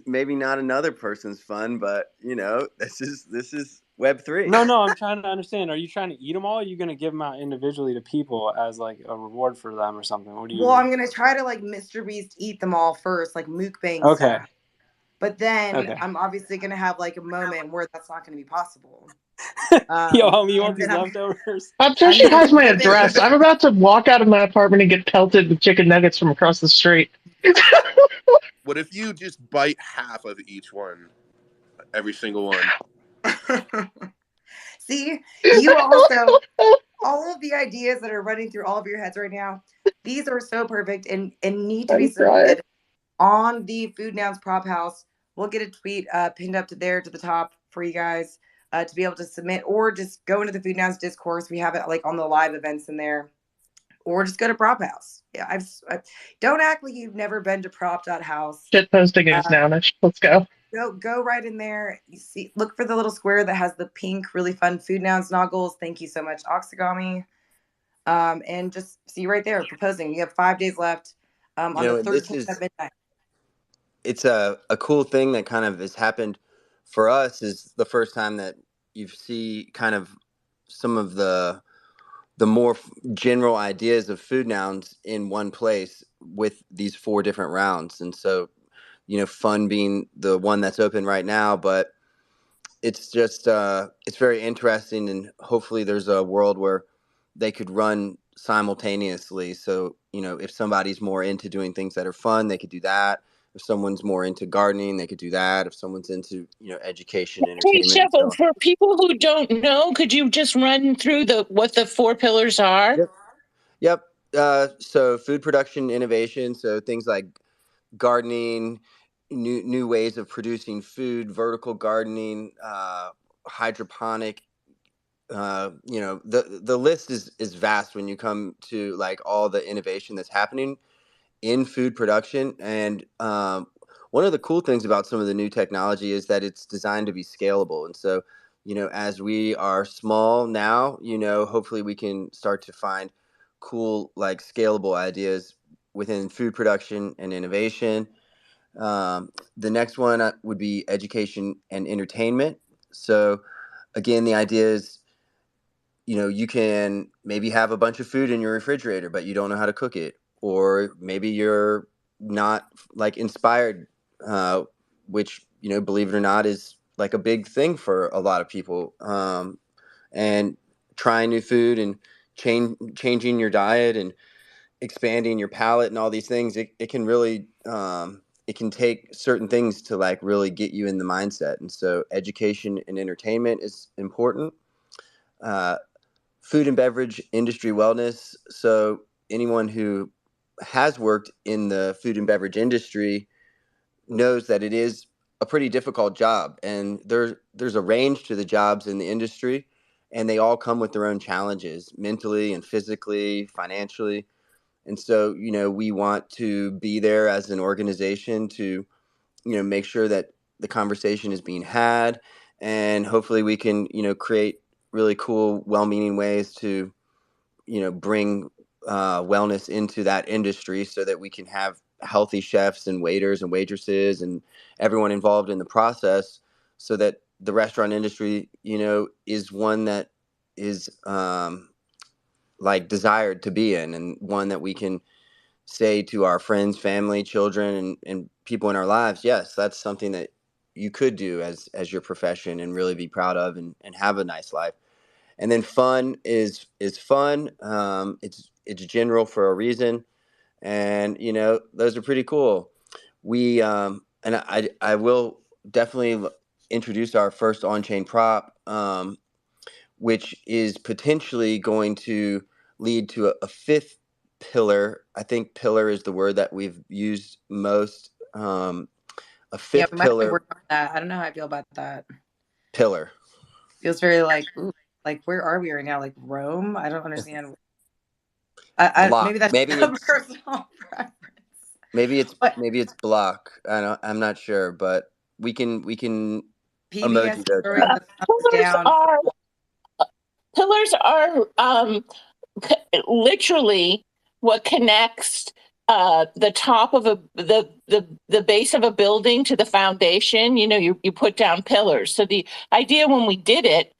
[SPEAKER 10] maybe not another person's fun, but you know, this is Web3.
[SPEAKER 8] No, I'm trying to understand. Are you trying to eat them all? Or are you going to give them out individually to people as like a reward for them or something? What do you?
[SPEAKER 2] Well, I'm going to try to like Mr. Beast eat them all first, like mukbang.
[SPEAKER 8] Okay.
[SPEAKER 2] Stuff. But then I'm obviously going to have like a moment where that's not going to be possible.
[SPEAKER 8] Yo, you want these leftovers?
[SPEAKER 3] I'm sure she has my address. I'm about to walk out of my apartment and get pelted with chicken nuggets from across the street.
[SPEAKER 12] What if you just bite half of each one? Every single one.
[SPEAKER 2] See, you also, all of the ideas that are running through all of your heads right now, these are so perfect and need to be submitted on the Food Nouns Prop House. We'll get a tweet pinned up to the top for you guys. to be able to submit, or just go into the Food Nouns discourse. We have it like on the live events in there, or just go to Prop House. Yeah, don't act like you've never been to prop.house.
[SPEAKER 3] Shit posting is nounish. Let's go.
[SPEAKER 2] Go right in there. You see, look for the little square that has the pink, really fun Food Nouns noggles. Thank you so much, Oxigami. And just see right there, proposing. You have 5 days left on the 13th at midnight.
[SPEAKER 10] It's a cool thing that kind of has happened for us. Is the first time that you see kind of some of the more general ideas of food nouns in one place with these 4 different rounds. And so, fun being the one that's open right now, but it's just it's very interesting, and hopefully there's a world where they could run simultaneously. So, if somebody's more into doing things that are fun, they could do that. If someone's more into gardening, they could do that. If someone's into, education, entertainment.
[SPEAKER 11] Hey, Sheffield, for people who don't know, could you just run through what the 4 pillars are?
[SPEAKER 10] Yep. So food production innovation. So things like gardening, new ways of producing food, vertical gardening, hydroponic. The list is vast when you come to like all the innovation that's happening in food production. And one of the cool things about some of the new technology is that it's designed to be scalable. And so, as we are small now, hopefully we can start to find cool, like scalable ideas within food production and innovation. The next one would be education and entertainment. So again, the idea is, you can maybe have a bunch of food in your refrigerator, but you don't know how to cook it. Or maybe you're not like inspired, which, believe it or not, is like a big thing for a lot of people. And trying new food and changing your diet and expanding your palate and all these things, it can really, it can take certain things to like really get you in the mindset. And so education and entertainment is important. Food and beverage industry wellness. So anyone who has worked in the food and beverage industry knows that it is a pretty difficult job, and there's a range to the jobs in the industry, and they all come with their own challenges, mentally and physically, financially. And so, we want to be there as an organization to, make sure that the conversation is being had, and hopefully we can, create really cool, well-meaning ways to, bring wellness into that industry so that we can have healthy chefs and waiters and waitresses and everyone involved in the process, so that the restaurant industry, is one that is like desired to be in, and one that we can say to our friends, family, children, and people in our lives, yes, that's something that you could do as your profession and really be proud of and have a nice life. And then fun is fun. It's general for a reason, and those are pretty cool. We and I will definitely introduce our first on-chain prop, which is potentially going to lead to a 5th pillar. I think pillar is the word that we've used most. A 5th pillar.
[SPEAKER 2] I don't know how I feel about that.
[SPEAKER 10] Pillar
[SPEAKER 2] feels very like, ooh, like where are we right now? Like Rome? I don't understand. Maybe that's
[SPEAKER 10] maybe
[SPEAKER 2] a personal preference.
[SPEAKER 10] Maybe it's block. I'm not sure, but we can
[SPEAKER 2] PBS
[SPEAKER 10] emoji
[SPEAKER 11] pillars are literally what connects the top of the base of a building to the foundation. You put down pillars. So the idea when we did it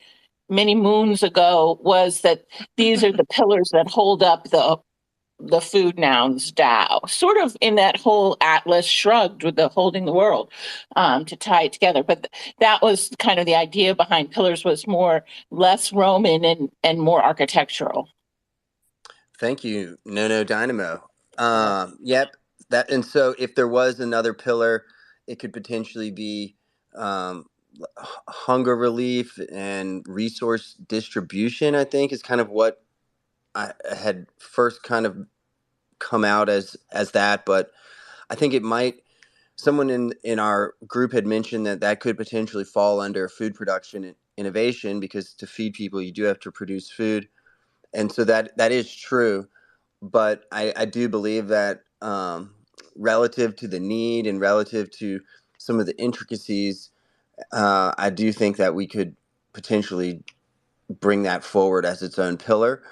[SPEAKER 11] many moons ago was that these are the pillars that hold up the NounsDAO, sort of in that whole Atlas shrugged with the holding the world, to tie it together. But that was kind of the idea behind pillars, was less Roman and more architectural.
[SPEAKER 10] Thank you, No Dynamo. Yep. That, and so if there was another pillar, it could potentially be hunger relief and resource distribution, I think, is kind of what I had first kind of come out as that. But I think it might, someone in our group had mentioned that could potentially fall under food production innovation, because to feed people, you do have to produce food. And so that is true. But I do believe that relative to the need and relative to some of the intricacies, I do think that we could potentially bring that forward as its own pillar.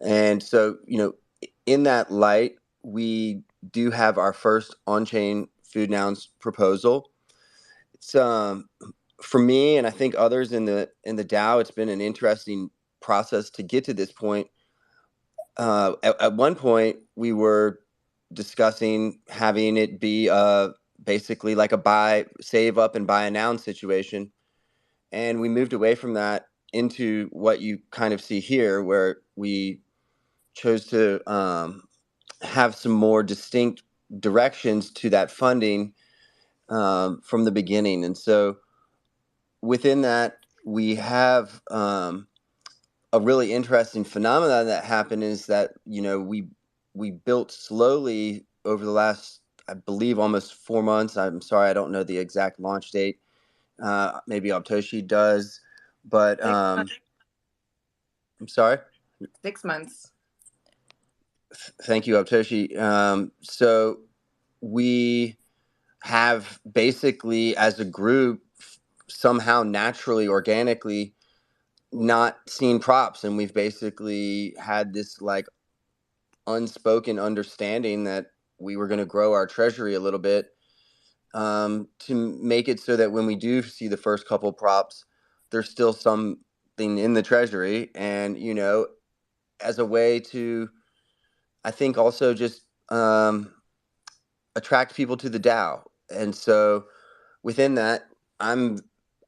[SPEAKER 10] And so, in that light, we do have our first on-chain food nouns proposal. It's for me, and I think others in the DAO, it's been an interesting process to get to this point. At one point, we were discussing having it be basically like a save up and buy a noun situation, and we moved away from that into what you kind of see here, where we chose to have some more distinct directions to that funding from the beginning. And so within that, we have a really interesting phenomenon that happened, is that, we built slowly over the last, I believe, almost 4 months. I'm sorry, I don't know the exact launch date. Maybe Optoshi does, but I'm sorry?
[SPEAKER 2] 6 months.
[SPEAKER 10] Thank you, Optoshi. So we have basically, as a group, somehow naturally, organically, not seen props, and we've basically had this like unspoken understanding that we were going to grow our treasury a little bit, to make it so that when we do see the first couple props, there's still something in the treasury, and as a way to, I think, also just attract people to the DAO. And so within that, I'm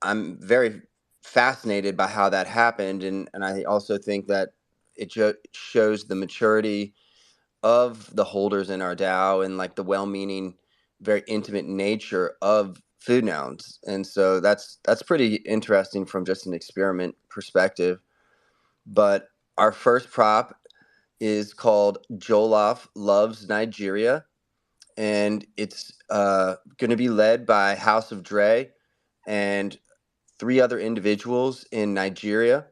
[SPEAKER 10] very fascinated by how that happened, and I also think that it shows the maturity of the holders in our DAO, and like the well-meaning, very intimate nature of food nouns. And so that's pretty interesting from just an experiment perspective. But our first prop is called Jollof Loves Nigeria, and it's going to be led by House of Dre and 3 other individuals in Nigeria.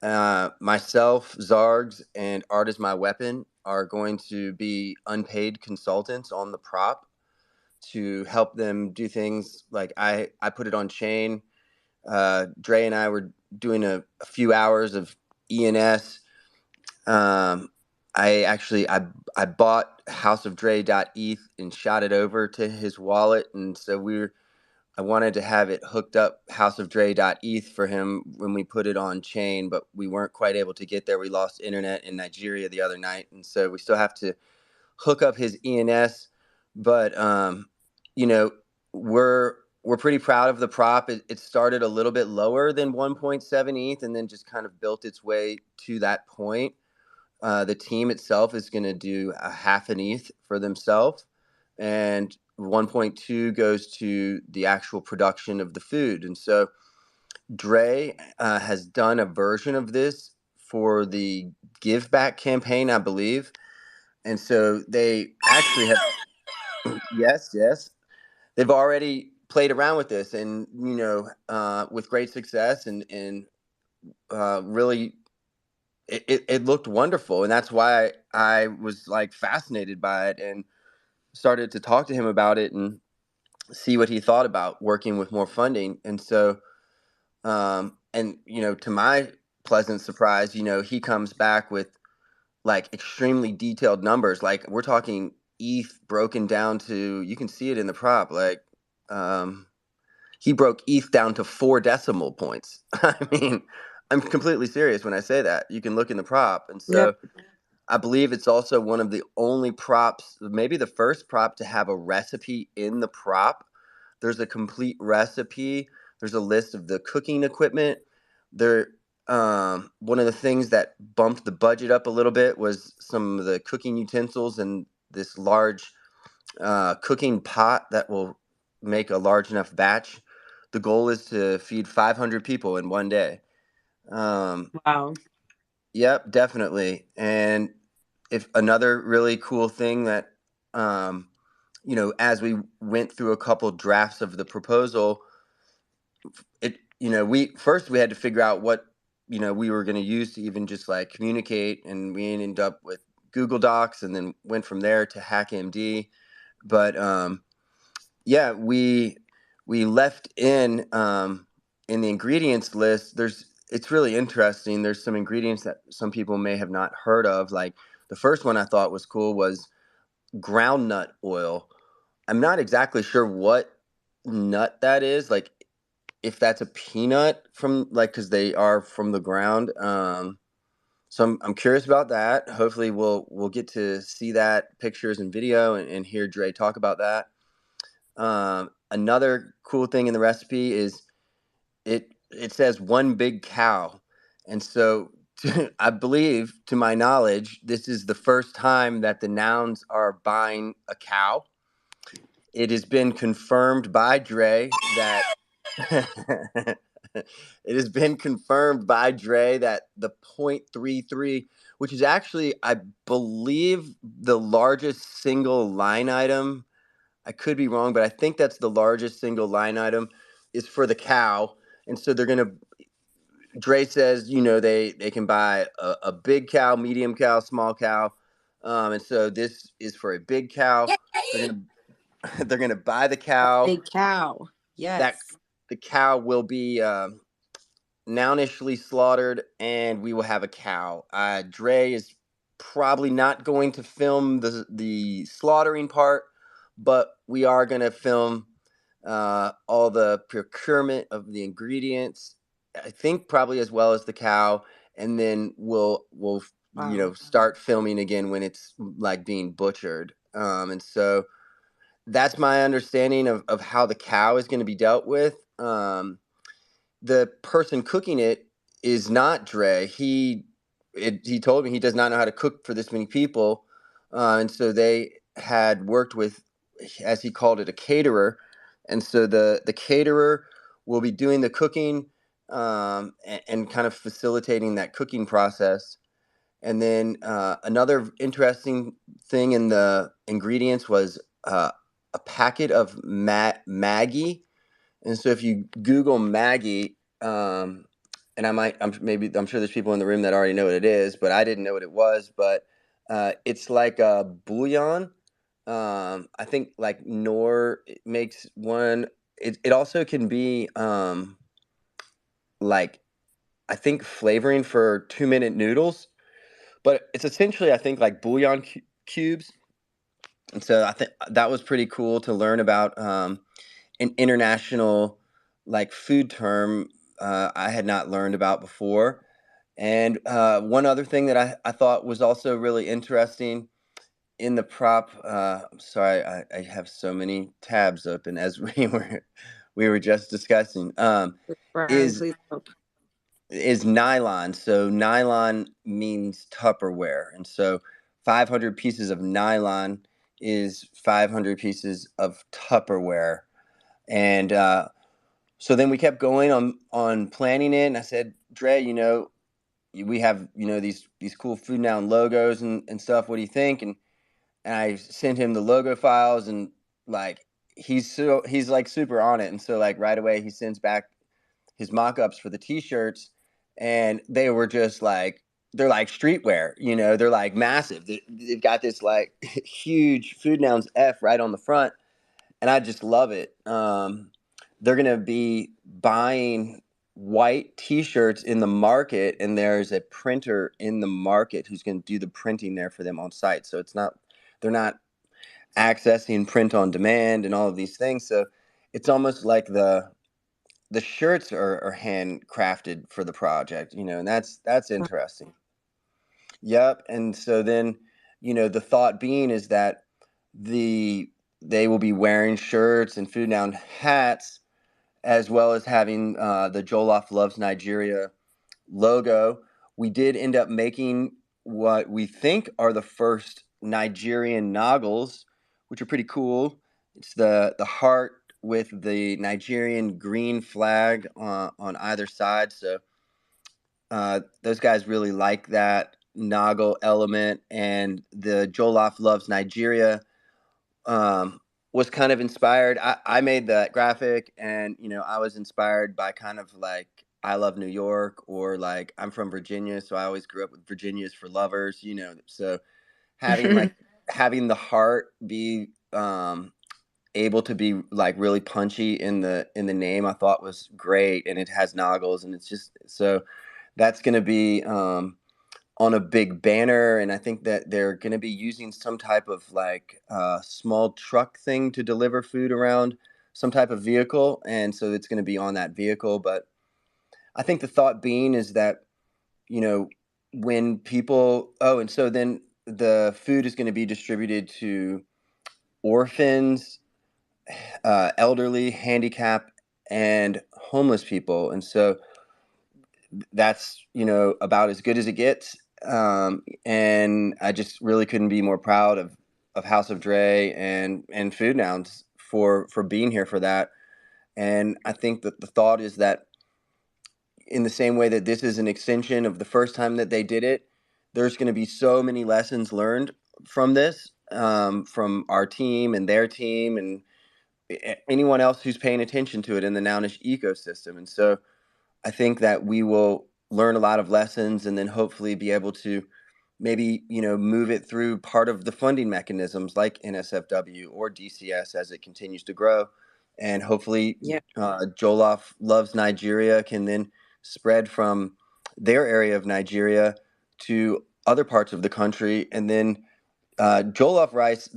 [SPEAKER 10] Myself, Zargs, and Art Is My Weapon are going to be unpaid consultants on the prop to help them do things like I put it on chain. Dre and I were doing a few hours of ENS. I bought houseofdre.eth and shot it over to his wallet, and so I wanted to have it hooked up houseofdre.eth for him when we put it on chain, but we weren't quite able to get there. We lost internet in Nigeria the other night, and so we still have to hook up his ENS. But we're pretty proud of the prop. It started a little bit lower than 1.7 ETH and then just kind of built its way to that point. The team itself is going to do a half an ETH for themselves, and 1.2 goes to the actual production of the food. And so Dre has done a version of this for the Give Back campaign, I believe. And so they actually have, yes, they've already played around with this, and, with great success, and really, it looked wonderful. And that's why I was like fascinated by it and started to talk to him about it and see what he thought about working with more funding. And so, to my pleasant surprise, he comes back with like extremely detailed numbers. Like, we're talking ETH broken down to, you can see it in the prop. Like, he broke ETH down to 4 decimal points. I mean, I'm completely serious when I say that. You can look in the prop. And so
[SPEAKER 2] Yep.
[SPEAKER 10] I believe it's also one of the only props, maybe the first prop, to have a recipe in the prop. There's a complete recipe. There's a list of the cooking equipment. One of the things that bumped the budget up a little bit was some of the cooking utensils and this large cooking pot that will make a large enough batch. The goal is to feed 500 people in one day.
[SPEAKER 2] Wow.
[SPEAKER 10] Yep, definitely. And if another really cool thing that, as we went through a couple drafts of the proposal, we had to figure out what, we were going to use to even just like communicate. And we ended up with Google Docs and then went from there to HackMD. But yeah, we left in the ingredients list. It's really interesting. There's some ingredients that some people may have not heard of. Like the first one I thought was cool was groundnut oil. I'm not exactly sure what nut that is. Like if that's a peanut from like, cause they are from the ground. So I'm curious about that. Hopefully we'll get to see that pictures and video and hear Dre talk about that. Another cool thing in the recipe is it says one big cow. And so I believe, to my knowledge, this is the first time that the Nouns are buying a cow. It has been confirmed by Dre that it has been confirmed by Dre that the 0.33, which is actually, I believe, the largest single line item. I could be wrong, but I think that's the largest single line item is for the cow. And so Dre says, they can buy a big cow, medium cow, small cow. And so this is for a big cow. They're gonna buy the cow.
[SPEAKER 2] Big cow. Yes.
[SPEAKER 10] The cow will be nounishly slaughtered, and we will have a cow. Dre is probably not going to film the slaughtering part, but we are going to film all the procurement of the ingredients. I think probably as well as the cow, and then we'll
[SPEAKER 2] Wow.
[SPEAKER 10] start filming again when it's like being butchered. And so that's my understanding of how the cow is going to be dealt with. The person cooking it is not Dre. He told me he does not know how to cook for this many people, and so they had worked with, as he called it, a caterer, and so the caterer will be doing the cooking and kind of facilitating that cooking process. And then another interesting thing in the ingredients was a packet of Maggie. And so if you Google Maggie, and I'm sure there's people in the room that already know what it is, but I didn't know what it was. But it's like a bouillon. I think like Knorr makes one. It also can be like, I think, flavoring for 2-minute noodles, but it's essentially, I think, like bouillon cubes. And so I think that was pretty cool to learn about an international like food term I had not learned about before. And one other thing that I thought was also really interesting in the prop. I'm sorry, I have so many tabs open as we were just discussing.
[SPEAKER 2] Brian, please help.
[SPEAKER 10] Is nylon. So nylon means Tupperware, and so 500 pieces of nylon is 500 pieces of Tupperware. And so then we kept going on planning it, and I said, Dre, we have these cool FOODNOUN logos and stuff. What do you think? And I sent him the logo files, and like he's like super on it. And so like right away he sends back his mock-ups for the t-shirts, and they were just like, they're like streetwear, they're like massive. They've got this like huge FOODNOUNS F right on the front, and I just love it. They're gonna be buying white t-shirts in the market, and there's a printer in the market who's going to do the printing there for them on site. So they're not accessing print on demand and all of these things. So it's almost like the shirts are handcrafted for the project, and that's interesting. Yep. And so then, the thought being is that they will be wearing shirts and FOODNOUN hats, as well as having the Jollof Loves Nigeria logo. We did end up making what we think are the first Nigerian noggles, which are pretty cool. It's the heart with the Nigerian green flag on either side. So those guys really like that noggle element. And the Jollof Loves Nigeria was kind of inspired. I made that graphic, and I was inspired by kind of like I love New York, or like I'm from Virginia, so I always grew up with Virginia's for lovers. So having the heart be able to be like really punchy in the name, I thought was great, and it has noggles, and it's just so that's going to be on a big banner, and I think that they're going to be using some type of like small truck thing to deliver food around, some type of vehicle, and so it's going to be on that vehicle. But I think the thought being is that when people and so then the food is going to be distributed to orphans, elderly, handicapped, and homeless people, and so that's about as good as it gets. And I just really couldn't be more proud of House of Dre and Food Nouns for being here for that. And I think that the thought is that in the same way that this is an extension of the first time that they did it, there's going to be so many lessons learned from this, from our team and their team and anyone else who's paying attention to it in the Nounish ecosystem. And so I think that we will learn a lot of lessons, and then hopefully be able to maybe move it through part of the funding mechanisms like NSFW or DCS as it continues to grow, and hopefully Jollof Loves Nigeria can then spread from their area of Nigeria to other parts of the country. And then jollof rice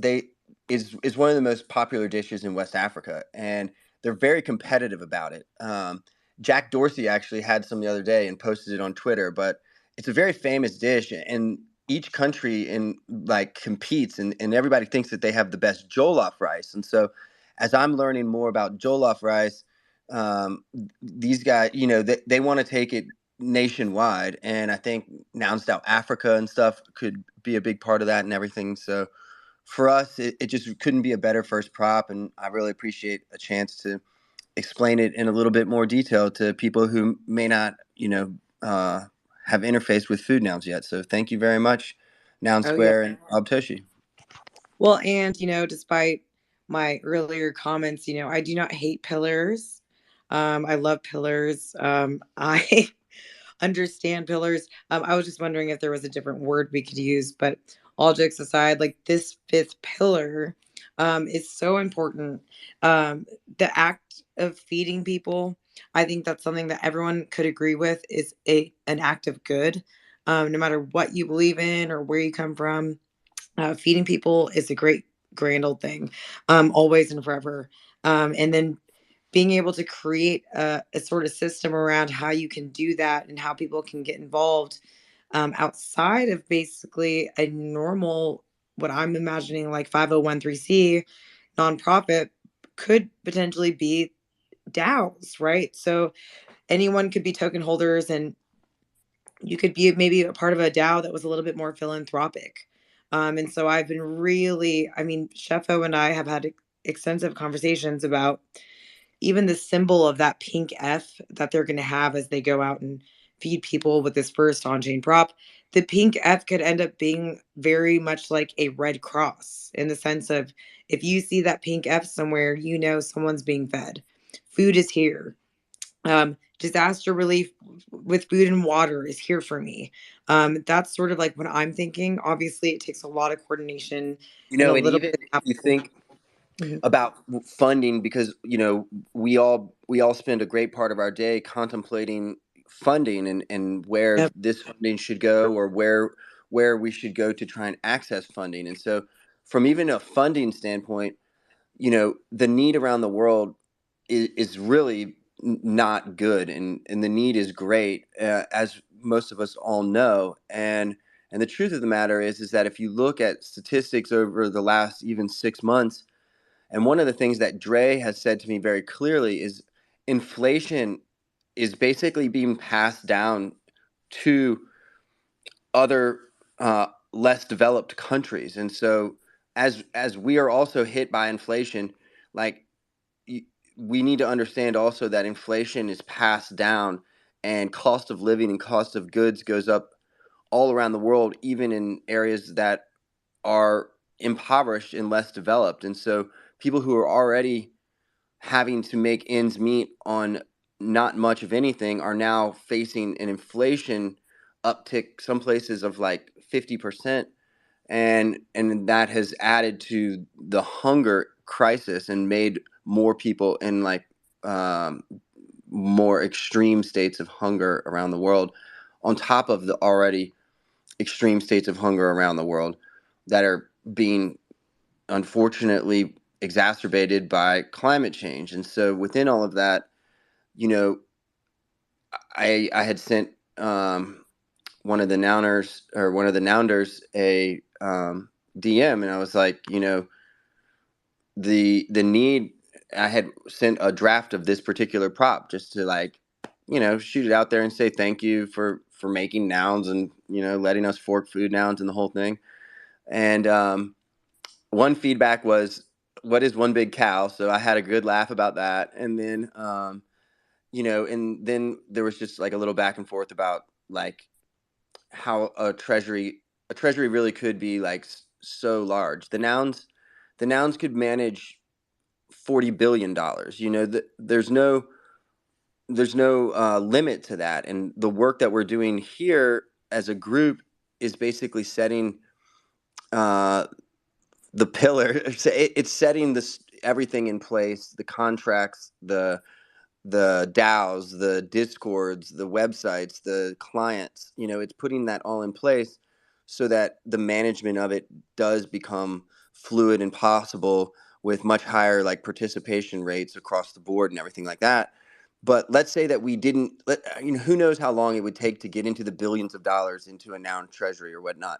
[SPEAKER 10] is one of the most popular dishes in West Africa, and they're very competitive about it. Jack Dorsey actually had some the other day and posted it on Twitter, but it's a very famous dish, and each country competes, and everybody thinks that they have the best jollof rice. And so as I'm learning more about jollof rice, these guys, they want to take it nationwide, and I think NounsDAO Africa and stuff could be a big part of that and everything. So for us, it just couldn't be a better first prop, and I really appreciate a chance to explain it in a little bit more detail to people who may not, have interfaced with food nouns yet. So thank you very much, Noun Square and Abtoshi.
[SPEAKER 2] Well, and despite my earlier comments, I do not hate pillars. I love pillars. I understand pillars. I was just wondering if there was a different word we could use, but all jokes aside, like this fifth pillar is so important. The act of feeding people, I think that's something that everyone could agree with is an act of good. No matter what you believe in or where you come from, feeding people is a grand old thing, always and forever. And then being able to create a sort of system around how you can do that and how people can get involved outside of basically a normal, what I'm imagining like 501c nonprofit could potentially be DAOs, right? So anyone could be token holders, and you could be maybe a part of a DAO that was a little bit more philanthropic. And so I've been really, Sheffo and I have had extensive conversations about even the symbol of that pink F that they're going to have as they go out and feed people with this first on-chain prop. The pink F could end up being very much like a red cross, in the sense of if you see that pink F somewhere, someone's being fed. Food is here. Disaster relief with food and water is here for me. That's sort of like what I'm thinking. Obviously, it takes a lot of coordination and a
[SPEAKER 10] And
[SPEAKER 2] little
[SPEAKER 10] even
[SPEAKER 2] bit
[SPEAKER 10] if you think about funding, because we all spend a great part of our day contemplating funding and where this funding should go, or where we should go to try and access funding. And so from even a funding standpoint, the need around the world is really not good, and the need is great, as most of us all know. And the truth of the matter is that if you look at statistics over the last even 6 months, and one of the things that Dre has said to me very clearly is inflation is basically being passed down to other less developed countries. And so as we are also hit by inflation, like we need to understand also that inflation is passed down, and cost of living and cost of goods goes up all around the world, even in areas that are impoverished and less developed. And so people who are already having to make ends meet on not much of anything are now facing an inflation uptick, some places of like 50%. And that has added to the hunger crisis and made more people in like more extreme states of hunger around the world, on top of the already extreme states of hunger around the world that are being unfortunately exacerbated by climate change. And so within all of that, you know, I had sent one of the nouners or one of the nounders a DM, and I was like, you know, the need. I had sent a draft of this particular prop just to like, you know, shoot it out there and say thank you for making nouns and, you know, letting us fork food nouns and the whole thing. And one feedback was, "What is one big cow?" So I had a good laugh about that, and then you know, and then there was just like a little back and forth about like how a treasury really could be like so large. The nouns could manage $40 billion. You know, there's no limit to that, and the work that we're doing here as a group is basically setting the pillar. It's setting this everything in place, the contracts, the DAOs, the Discords, the websites, the clients. You know, it's putting that all in place so that the management of it does become fluid and possible with much higher like participation rates across the board and everything like that. But let's say that we didn't, you know, who knows how long it would take to get into the billions of dollars into a noun treasury or whatnot.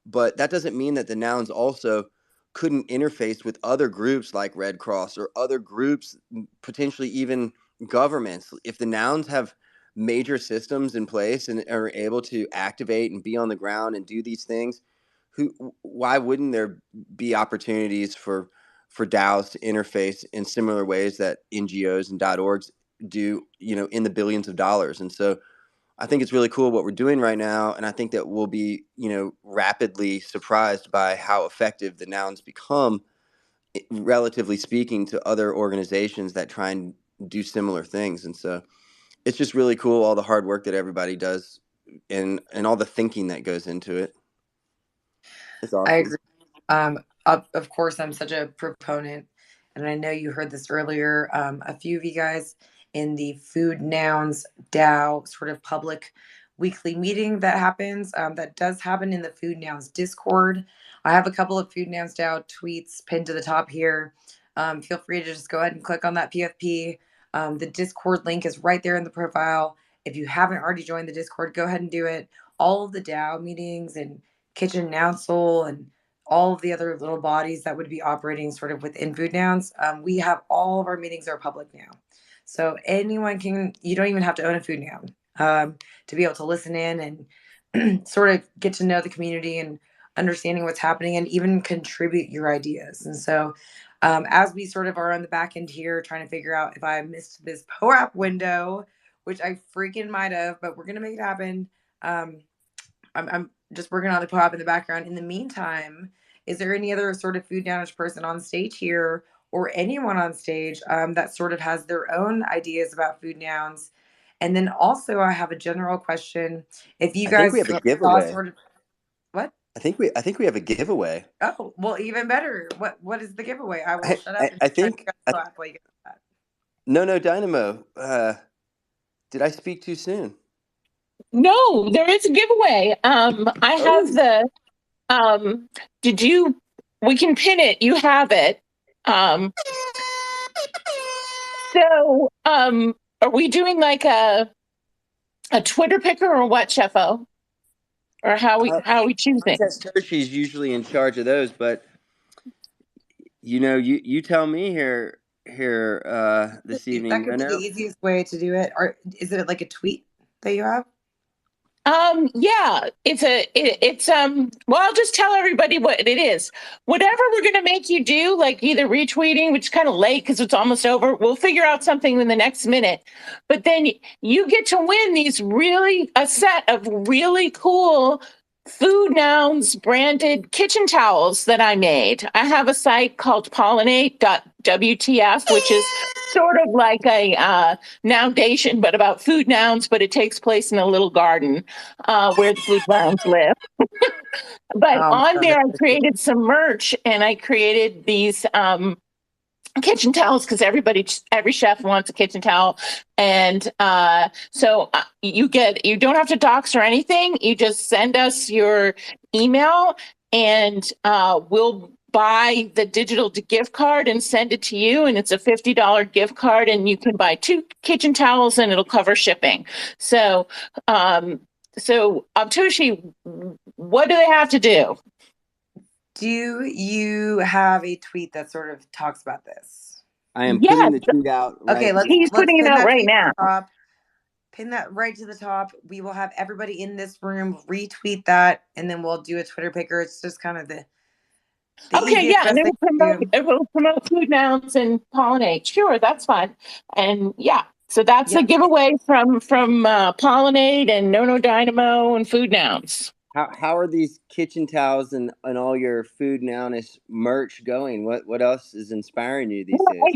[SPEAKER 10] But that doesn't mean that the nouns also couldn't interface with other groups like Red Cross or other groups, potentially even governments. If the nouns have major systems in place and are able to activate and be on the ground and do these things, why wouldn't there be opportunities for DAOs to interface in similar ways that NGOs and .orgs do, you know, in the billions of dollars? And so I think it's really cool what we're doing right now, and I think that we'll be, you know, rapidly surprised by how effective the nouns become, relatively speaking, to other organizations that try and do similar things. And so it's just really cool, all the hard work that everybody does and all the thinking that goes into it. It's awesome.
[SPEAKER 2] I agree. Of course, I'm such a proponent, and I know you heard this earlier. A few of you guys in the Food Nouns DAO sort of public weekly meeting that happens. That does happen in the Food Nouns Discord. I have a couple of Food Nouns DAO tweets pinned to the top here. Feel free to just go ahead and click on that PFP. The Discord link is right there in the profile. If you haven't already joined the Discord, go ahead and do it. All of the DAO meetings and Kitchen Nounsel and all of the other little bodies that would be operating sort of within Food Nouns. We have all of our meetings are public now. So anyone can, you don't even have to own a Food Noun to be able to listen in and sort of get to know the community and understanding what's happening and even contribute your ideas. And so as we sort of are on the back end here trying to figure out if I missed this POAP window, which I freaking might have, but we're going to make it happen. I'm just working on the POAP in the background. In the meantime, is there any other sort of food damage person on stage here or anyone on stage that sort of has their own ideas about food nouns? And then also I have a general question. If you guys
[SPEAKER 10] think we have a giveaway.
[SPEAKER 2] Sort of, what?
[SPEAKER 10] I think we have a giveaway.
[SPEAKER 2] Oh, well, even better. What is the giveaway? I will shut up.
[SPEAKER 10] No, Dynamo. Did I speak too soon?
[SPEAKER 11] No, there is a giveaway. I have the. Did you? We can pin it. You have it. So, are we doing like a Twitter picker or what, Sheffo? Or how are we choosing?
[SPEAKER 10] She's usually in charge of those, but you know, you tell me here this evening.
[SPEAKER 2] That could be the easiest way to do it. Or is it like a tweet that you have?
[SPEAKER 11] Yeah, it's well, I'll just tell everybody what it is. Whatever we're going to make you do, like either retweeting, which is kind of late because it's almost over. We'll figure out something in the next minute, but then you get to win a set of really cool FOODNOUNs branded kitchen towels that I made. I have a site called pollinate.wtf, which is sort of like a noundation, but about food nouns, but it takes place in a little garden where the food nouns live. But on there, I created some merch, and I created these kitchen towels because every chef wants a kitchen towel, and so you don't have to dox or anything. You just send us your email, and we'll buy the digital gift card and send it to you, and it's a $50 gift card, and you can buy 2 kitchen towels and it'll cover shipping. So Toshi, what do they have to do?
[SPEAKER 2] Do you have a tweet that sort of talks about this?
[SPEAKER 10] I am putting the tweet out right
[SPEAKER 2] Okay,
[SPEAKER 10] now.
[SPEAKER 11] He's putting it out right now.
[SPEAKER 2] Pin that right to the top. We will have everybody in this room retweet that, and then we'll do a Twitter picker. It's just kind of the
[SPEAKER 11] okay, yeah, and it will promote food nouns and pollinate. Sure, that's fine. And yeah, so that's a giveaway from pollinate and No Dynamo and food nouns.
[SPEAKER 10] How are these kitchen towels and all your food nounish merch going? What else is inspiring you these days?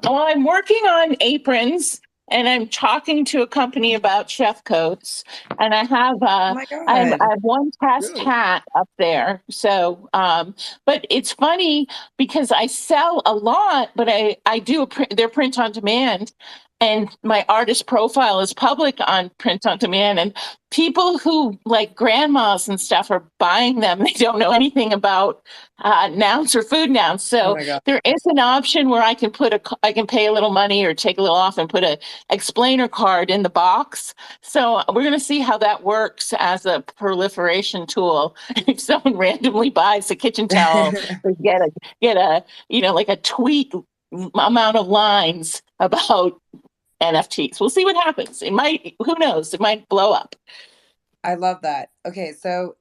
[SPEAKER 11] I'm working on aprons, and I'm talking to a company about chef coats, and I have I have one test hat up there. So but it's funny because I sell a lot, but I do they're print on demand, and my artist profile is public on print on demand, and people who like grandmas and stuff are buying them. They don't know anything about nouns or food nouns. So there is an option where I can I can pay a little money or take a little off and put a explainer card in the box. So we're going to see how that works as a proliferation tool. If someone randomly buys a kitchen towel, they get a like a tweet amount of lines about NFTs. We'll see what happens. It might, who knows? It might blow up.
[SPEAKER 2] I love that. Okay, so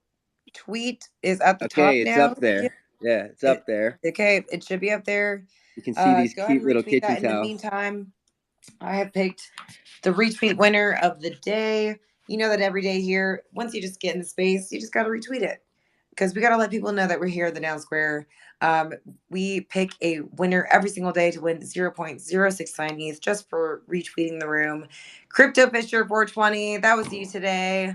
[SPEAKER 2] tweet is at the top now.
[SPEAKER 10] Okay, it's up there. Yeah, it's up there.
[SPEAKER 2] Okay, it should be up there.
[SPEAKER 10] You can see these
[SPEAKER 2] go
[SPEAKER 10] cute little kitchen towels.
[SPEAKER 2] In the meantime, I have picked the retweet winner of the day. You know that every day here, once you just get in the space, you just got to retweet it, because we got to let people know that we're here at the Noun Square. We pick a winner every single day to win 0.069 ETH just for retweeting the room. Crypto Fisher 420, that was you today.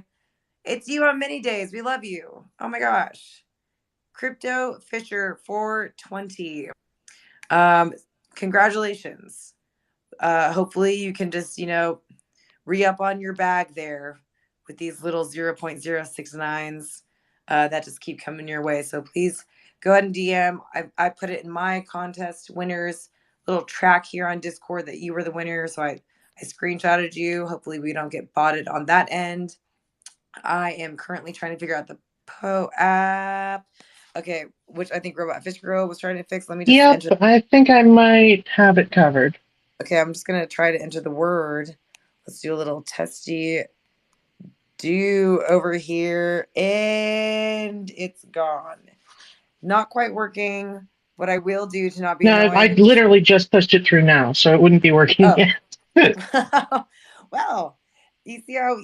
[SPEAKER 2] It's you on many days. We love you. Oh my gosh. Crypto Fisher 420. Congratulations. Hopefully you can just, re-up on your bag there with these little 0.069s that just keep coming your way. So please go ahead and DM. I put it in my contest winners little track here on Discord that you were the winner. So I screenshotted you. Hopefully we don't get botted on that end. I am currently trying to figure out the app. Okay, which I think Robot Fish Girl was trying to fix. Let me just enter.
[SPEAKER 3] I think I might have it covered.
[SPEAKER 2] Okay, I'm just gonna try to enter the word. Let's do a little testy do over here, and it's gone. Not quite working. What I will do to not be annoying.
[SPEAKER 3] I literally just pushed it through now, so it wouldn't be working yet.
[SPEAKER 2] Well, you see how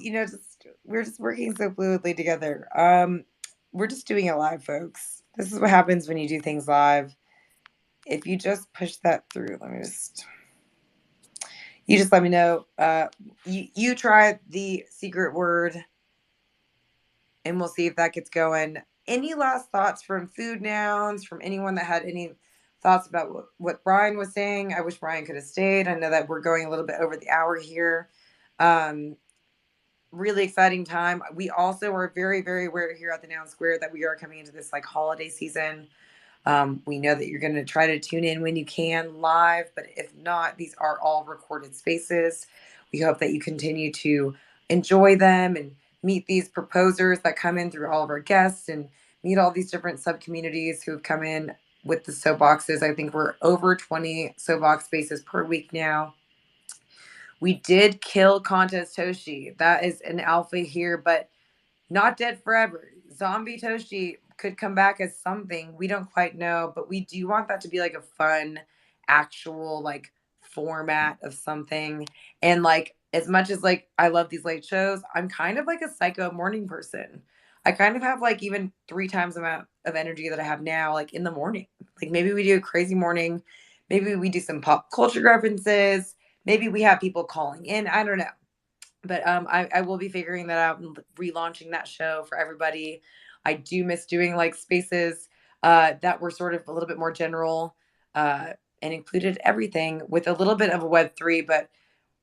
[SPEAKER 2] we're just working so fluidly together. We're just doing it live, folks. This is what happens when you do things live. If you just push that through, you just let me know. You try the secret word, and we'll see if that gets going. Any last thoughts from food nouns, from anyone that had any thoughts about what Brian was saying? I wish Brian could have stayed. I know that we're going a little bit over the hour here. Really exciting time. We also are very, very aware here at the Noun Square that we are coming into this holiday season. We know that you're going to try to tune in when you can live, but if not, these are all recorded spaces. We hope that you continue to enjoy them and meet these proposers that come in through all of our guests, and meet all these different sub-communities who have come in with the soapboxes. I think we're over 20 soapbox spaces per week now. We did kill Contest Toshi. That is an alpha here, but not dead forever. Zombie Toshi could come back as something. We don't quite know, but we do want that to be a fun, actual format of something. And as much as I love these late shows, I'm kind of a psycho morning person. I kind of have like even 3 times the amount of energy that I have now, like in the morning. Like maybe we do a crazy morning. Maybe we do some pop culture references. Maybe we have people calling in. I don't know. But I will be figuring that out and relaunching that show for everybody. I do miss doing like spaces that were sort of a little bit more general and included everything with a little bit of a Web3, but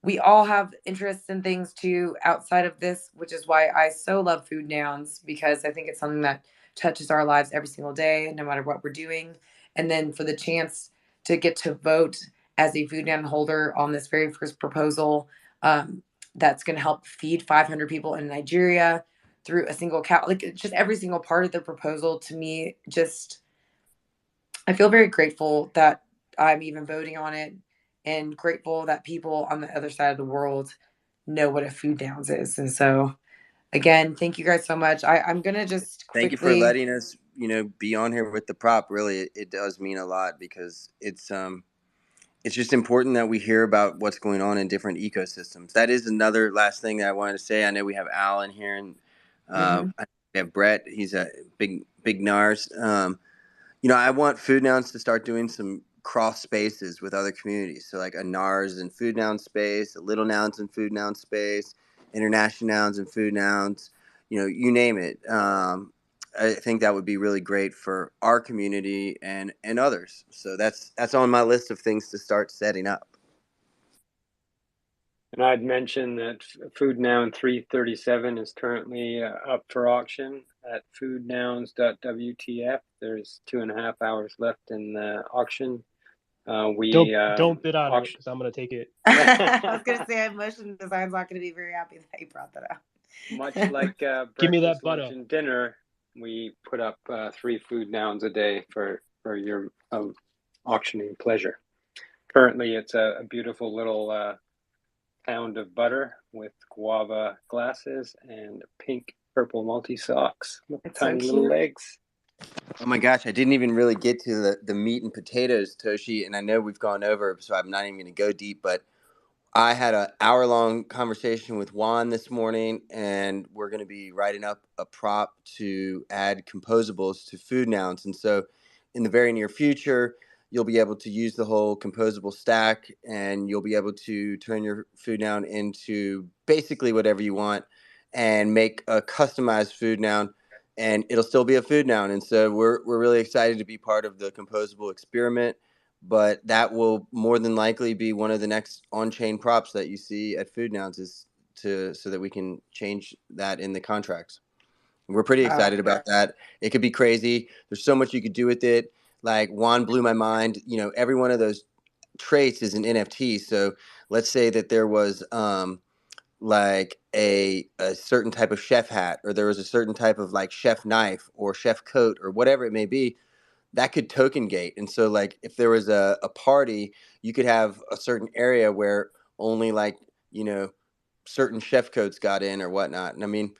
[SPEAKER 2] we all have interests and things too outside of this, which is why I so love Food Nouns, because I think it's something that touches our lives every single day, no matter what we're doing. And then for the chance to get to vote as a Food Noun holder on this very first proposal, that's going to help feed 500 people in Nigeria through a single cow, like just every single part of the proposal, to me, just I feel very grateful that I'm even voting on it, and grateful that people on the other side of the world know what a food downs is. And so again, thank you guys so much. I'm gonna just
[SPEAKER 10] Thank you for
[SPEAKER 2] quickly
[SPEAKER 10] letting us, be on here with the prop. Really, it does mean a lot because it's just important that we hear about what's going on in different ecosystems. That is another last thing that I wanted to say. I know we have Al in here, and we have Brett. He's a big NARS. I want Food Nouns to start doing some cross spaces with other communities. So like a NARS and Food Noun space, a Little Nouns and Food Noun space, International Nouns and Food Nouns, you name it. I think that would be really great for our community and others. So that's on my list of things to start setting up.
[SPEAKER 6] And I'd mention that Food Noun 337 is currently up for auction at foodnouns.wtf. There's 2.5 hours left in the auction.
[SPEAKER 7] Don't bid on it because I'm gonna take it.
[SPEAKER 2] I was gonna say, motion design's not gonna be very happy that you brought that up.
[SPEAKER 6] Much like
[SPEAKER 7] Give me that
[SPEAKER 6] breakfast, lunch,
[SPEAKER 7] butter.
[SPEAKER 6] and dinner, we put up 3 Food Nouns a day for your auctioning pleasure. Currently, it's a beautiful little pound of butter with guava glasses and pink purple multi socks with tiny little legs.
[SPEAKER 10] Oh my gosh, I didn't even really get to the meat and potatoes, Toshi, and I know we've gone over, so I'm not even going to go deep, but I had an hour-long conversation with Juan this morning, and we're going to be writing up a prop to add composables to Food Nouns. And so in the very near future, you'll be able to use the whole composable stack, and you'll be able to turn your Food Noun into basically whatever you want and make a customized Food Noun, and it'll still be a Food Noun. And so we're really excited to be part of the composable experiment. But that will more than likely be one of the next on-chain props that you see at Food Nouns so that we can change that in the contracts. We're pretty excited about that. It could be crazy. There's so much you could do with it. Like Juan blew my mind. Every one of those traits is an NFT. So let's say that there was like a certain type of chef hat, or there was a certain type of like chef knife or chef coat or whatever it may be. That could token gate. And so like if there was a party, you could have a certain area where only like, certain chef coats got in or whatnot. And I mean,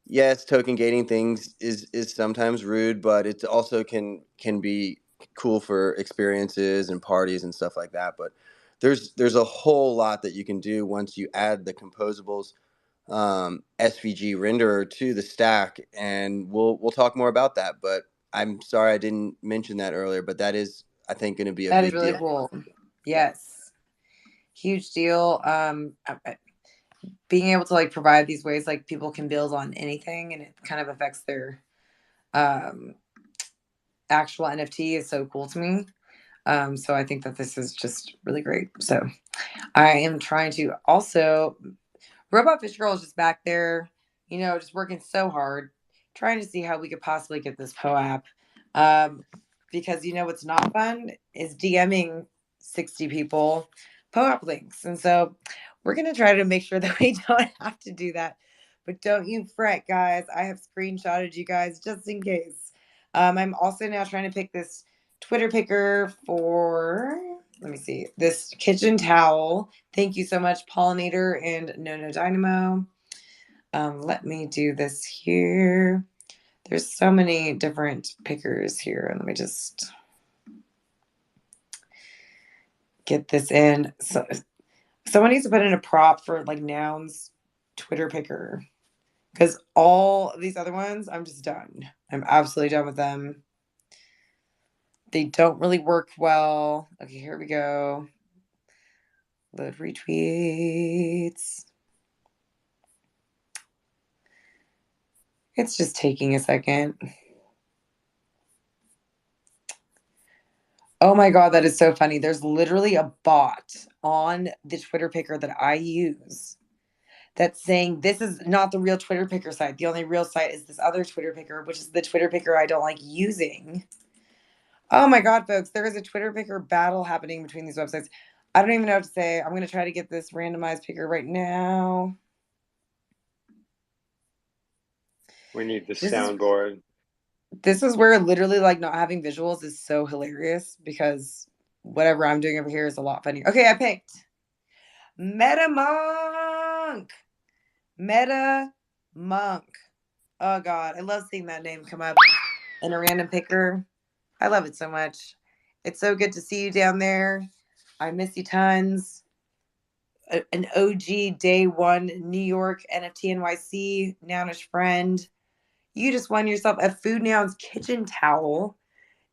[SPEAKER 10] yes, token gating things is sometimes rude, but it also can be cool for experiences and parties and stuff like that. But there's a whole lot that you can do once you add the composables SVG renderer to the stack, and we'll talk more about that. But I'm sorry I didn't mention that earlier, but that is, I think, going to be a
[SPEAKER 2] That
[SPEAKER 10] big
[SPEAKER 2] is really
[SPEAKER 10] deal.
[SPEAKER 2] cool. Yes, huge deal. Being able to like provide these ways like people can build on anything, and it kind of affects their actual NFT is so cool to me. So I think that this is just really great. So I am trying to also Robot Fish Girl is just back there, just working so hard, trying to see how we could possibly get this POAP. Because what's not fun is DMing 60 people POAP links. And so we're going to try to make sure that we don't have to do that. But don't you fret, guys. I have screenshotted you guys just in case. I'm also now trying to pick this Twitter picker for, let me see, this kitchen towel. Thank you so much, Pollinator and No Dynamo. Let me do this here. There's so many different pickers here. Let me just get this in. So, someone needs to put in a prop for like Nouns Twitter picker. Because all these other ones, I'm just done. I'm absolutely done with them. They don't really work well. Okay, here we go. Load retweets. It's just taking a second. Oh my God, that is so funny. There's literally a bot on the Twitter picker that I use that's saying this is not the real Twitter picker site. The only real site is this other Twitter picker, which is the Twitter picker I don't like using. Oh my God, folks, there is a Twitter picker battle happening between these websites. I don't even know what to say. I'm going to try to get this randomized picker right now.
[SPEAKER 6] We need the soundboard.
[SPEAKER 2] This is where literally like not having visuals is so hilarious because whatever I'm doing over here is a lot funnier. Okay, I picked MetaMonk. MetaMonk. Oh God, I love seeing that name come up in a random picker. I love it so much. It's so good to see you down there. I miss you tons. An OG day one New York NFT NYC Nounish friend. You just won yourself a FOODNOUN's kitchen towel.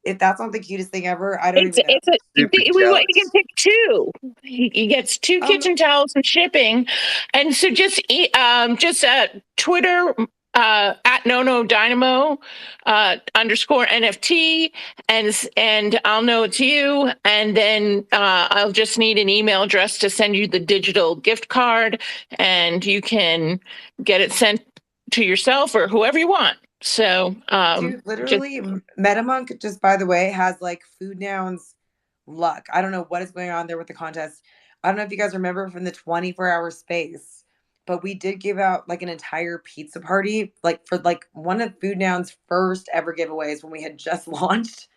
[SPEAKER 2] If that's not the cutest thing ever, I don't even know.
[SPEAKER 11] You can pick two. He gets two kitchen towels and shipping, and so just Twitter at NoNoDynamo _ NFT, and I'll know it's you, and then I'll just need an email address to send you the digital gift card, and you can get it sent to yourself or whoever you want. So
[SPEAKER 2] dude, literally MetaMonk, just by the way, has like FOODNOUN's luck. I don't know what is going on there with the contest. I don't know if you guys remember from the 24-hour space, but we did give out like an entire pizza party, like for like one of FOODNOUN's first ever giveaways when we had just launched.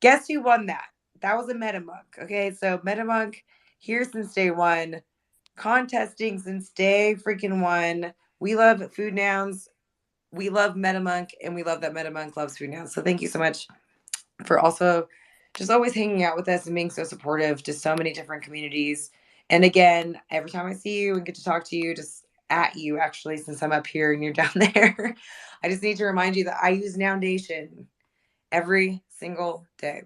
[SPEAKER 2] Guess who won that? That was a MetaMonk. Okay, so MetaMonk here since day one, contesting since day freaking one. We love FOODNOUN's. We love MetaMonk, and we love that MetaMonk loves FOODNOUNS. So thank you so much for also just always hanging out with us and being so supportive to so many different communities. And again, every time I see you and get to talk to you, just at you actually, since I'm up here and you're down there, I just need to remind you that I use NounsDAO every single day.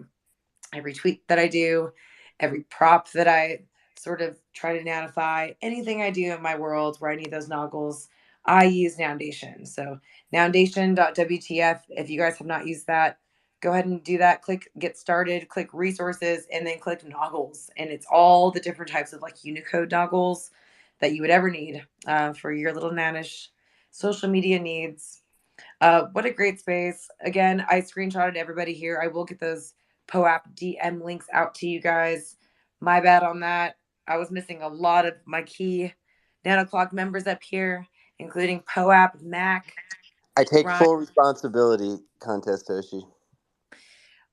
[SPEAKER 2] Every tweet that I do, every prop that I sort of try to nounify, anything I do in my world where I need those noggles, I use NounsDAO. So NounsDAO.wtf. If you guys have not used that, go ahead and do that. Click get started, click resources, and then click noggles. And it's all the different types of like Unicode noggles that you would ever need for your little Nounish social media needs. What a great space. Again, I screenshotted everybody here. I will get those POAP DM links out to you guys. My bad on that. I was missing a lot of my key NanoClock members up here, including POAP, Mac.
[SPEAKER 10] I take
[SPEAKER 2] Ryan.
[SPEAKER 10] full responsibility, Contest Toshi.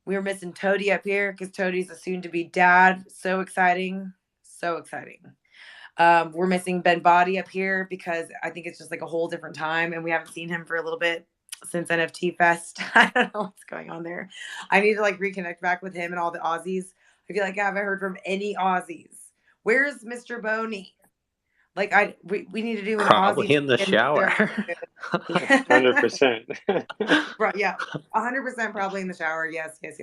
[SPEAKER 2] We were missing Toady up here because Toady's a soon-to-be dad. So exciting. So exciting. We're missing Ben Body up here because I think it's just like a whole different time, and we haven't seen him for a little bit since NFT Fest. I don't know what's going on there. I need to like reconnect back with him and all the Aussies. I feel like I haven't heard from any Aussies. Where's Mr. Boney? Like we need to do an
[SPEAKER 4] probably
[SPEAKER 2] Aussie
[SPEAKER 4] in the shower.
[SPEAKER 6] 100%.
[SPEAKER 2] Right, yeah, 100% probably in the shower. Yes. It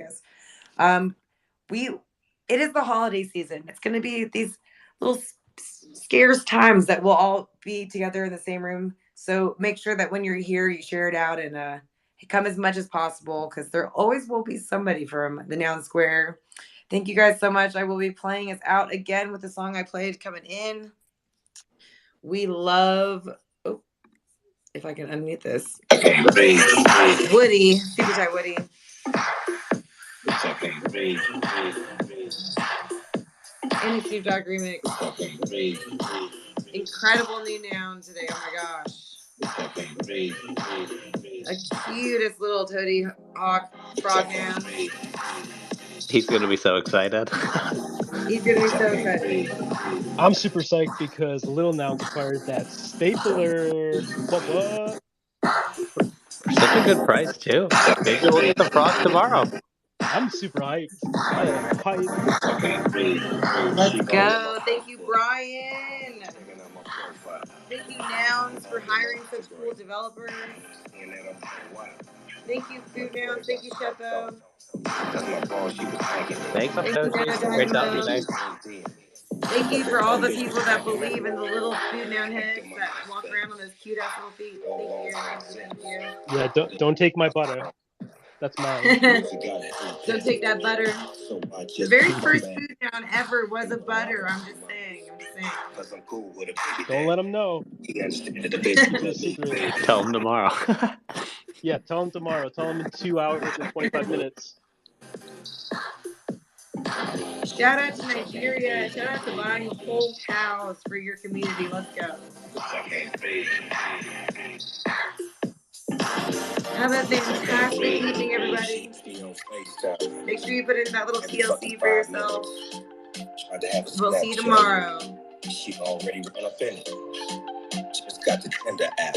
[SPEAKER 2] is the holiday season. It's going to be these little scarce times that we'll all be together in the same room. So make sure that when you're here, you share it out and come as much as possible because there always will be somebody from the Noun Square. Thank you guys so much. I will be playing us out again with the song I played coming in. We love. Oh, if I can unmute this. Okay. Woody, super tight Woody. Any Snoop Dogg remix. Incredible new noun today. Oh my gosh. A cutest little toady hawk frog noun.
[SPEAKER 4] He's going to be so excited.
[SPEAKER 2] He's going to be so excited.
[SPEAKER 7] I'm super psyched because Little Nouns acquired that stapler. What?
[SPEAKER 4] For such a good price, too. Maybe we'll get the frog tomorrow.
[SPEAKER 7] I'm super hyped. I am hyped.
[SPEAKER 2] Let's go. Thank you, Brian. Thank you, Nouns, for hiring such cool developers. Thank you, FOODNOUN. Thank you, Shepo.
[SPEAKER 13] Thanks,
[SPEAKER 2] Thank you,
[SPEAKER 13] Satoshi. Great talking to you guys.
[SPEAKER 2] Thank you for all the people that believe in the little FOODNOUN heads that walk around on those cute ass little feet. Thank you.
[SPEAKER 7] Yeah, don't take my butter. That's mine.
[SPEAKER 2] Don't take that butter. The very first FOODNOUN ever was a butter. I'm just saying.
[SPEAKER 7] Don't let them know. Keep it a secret.
[SPEAKER 13] Tell them tomorrow.
[SPEAKER 7] Yeah, tell them tomorrow. Tell them in 2 hours and 25 minutes.
[SPEAKER 2] Shout out to Nigeria. Shout out to buying whole cows for your community. Let's go. Have a fantastic evening, everybody. Make sure you put in that little TLC for yourself. We'll see you tomorrow.
[SPEAKER 1] She already run up in it. Just got the Tinder app.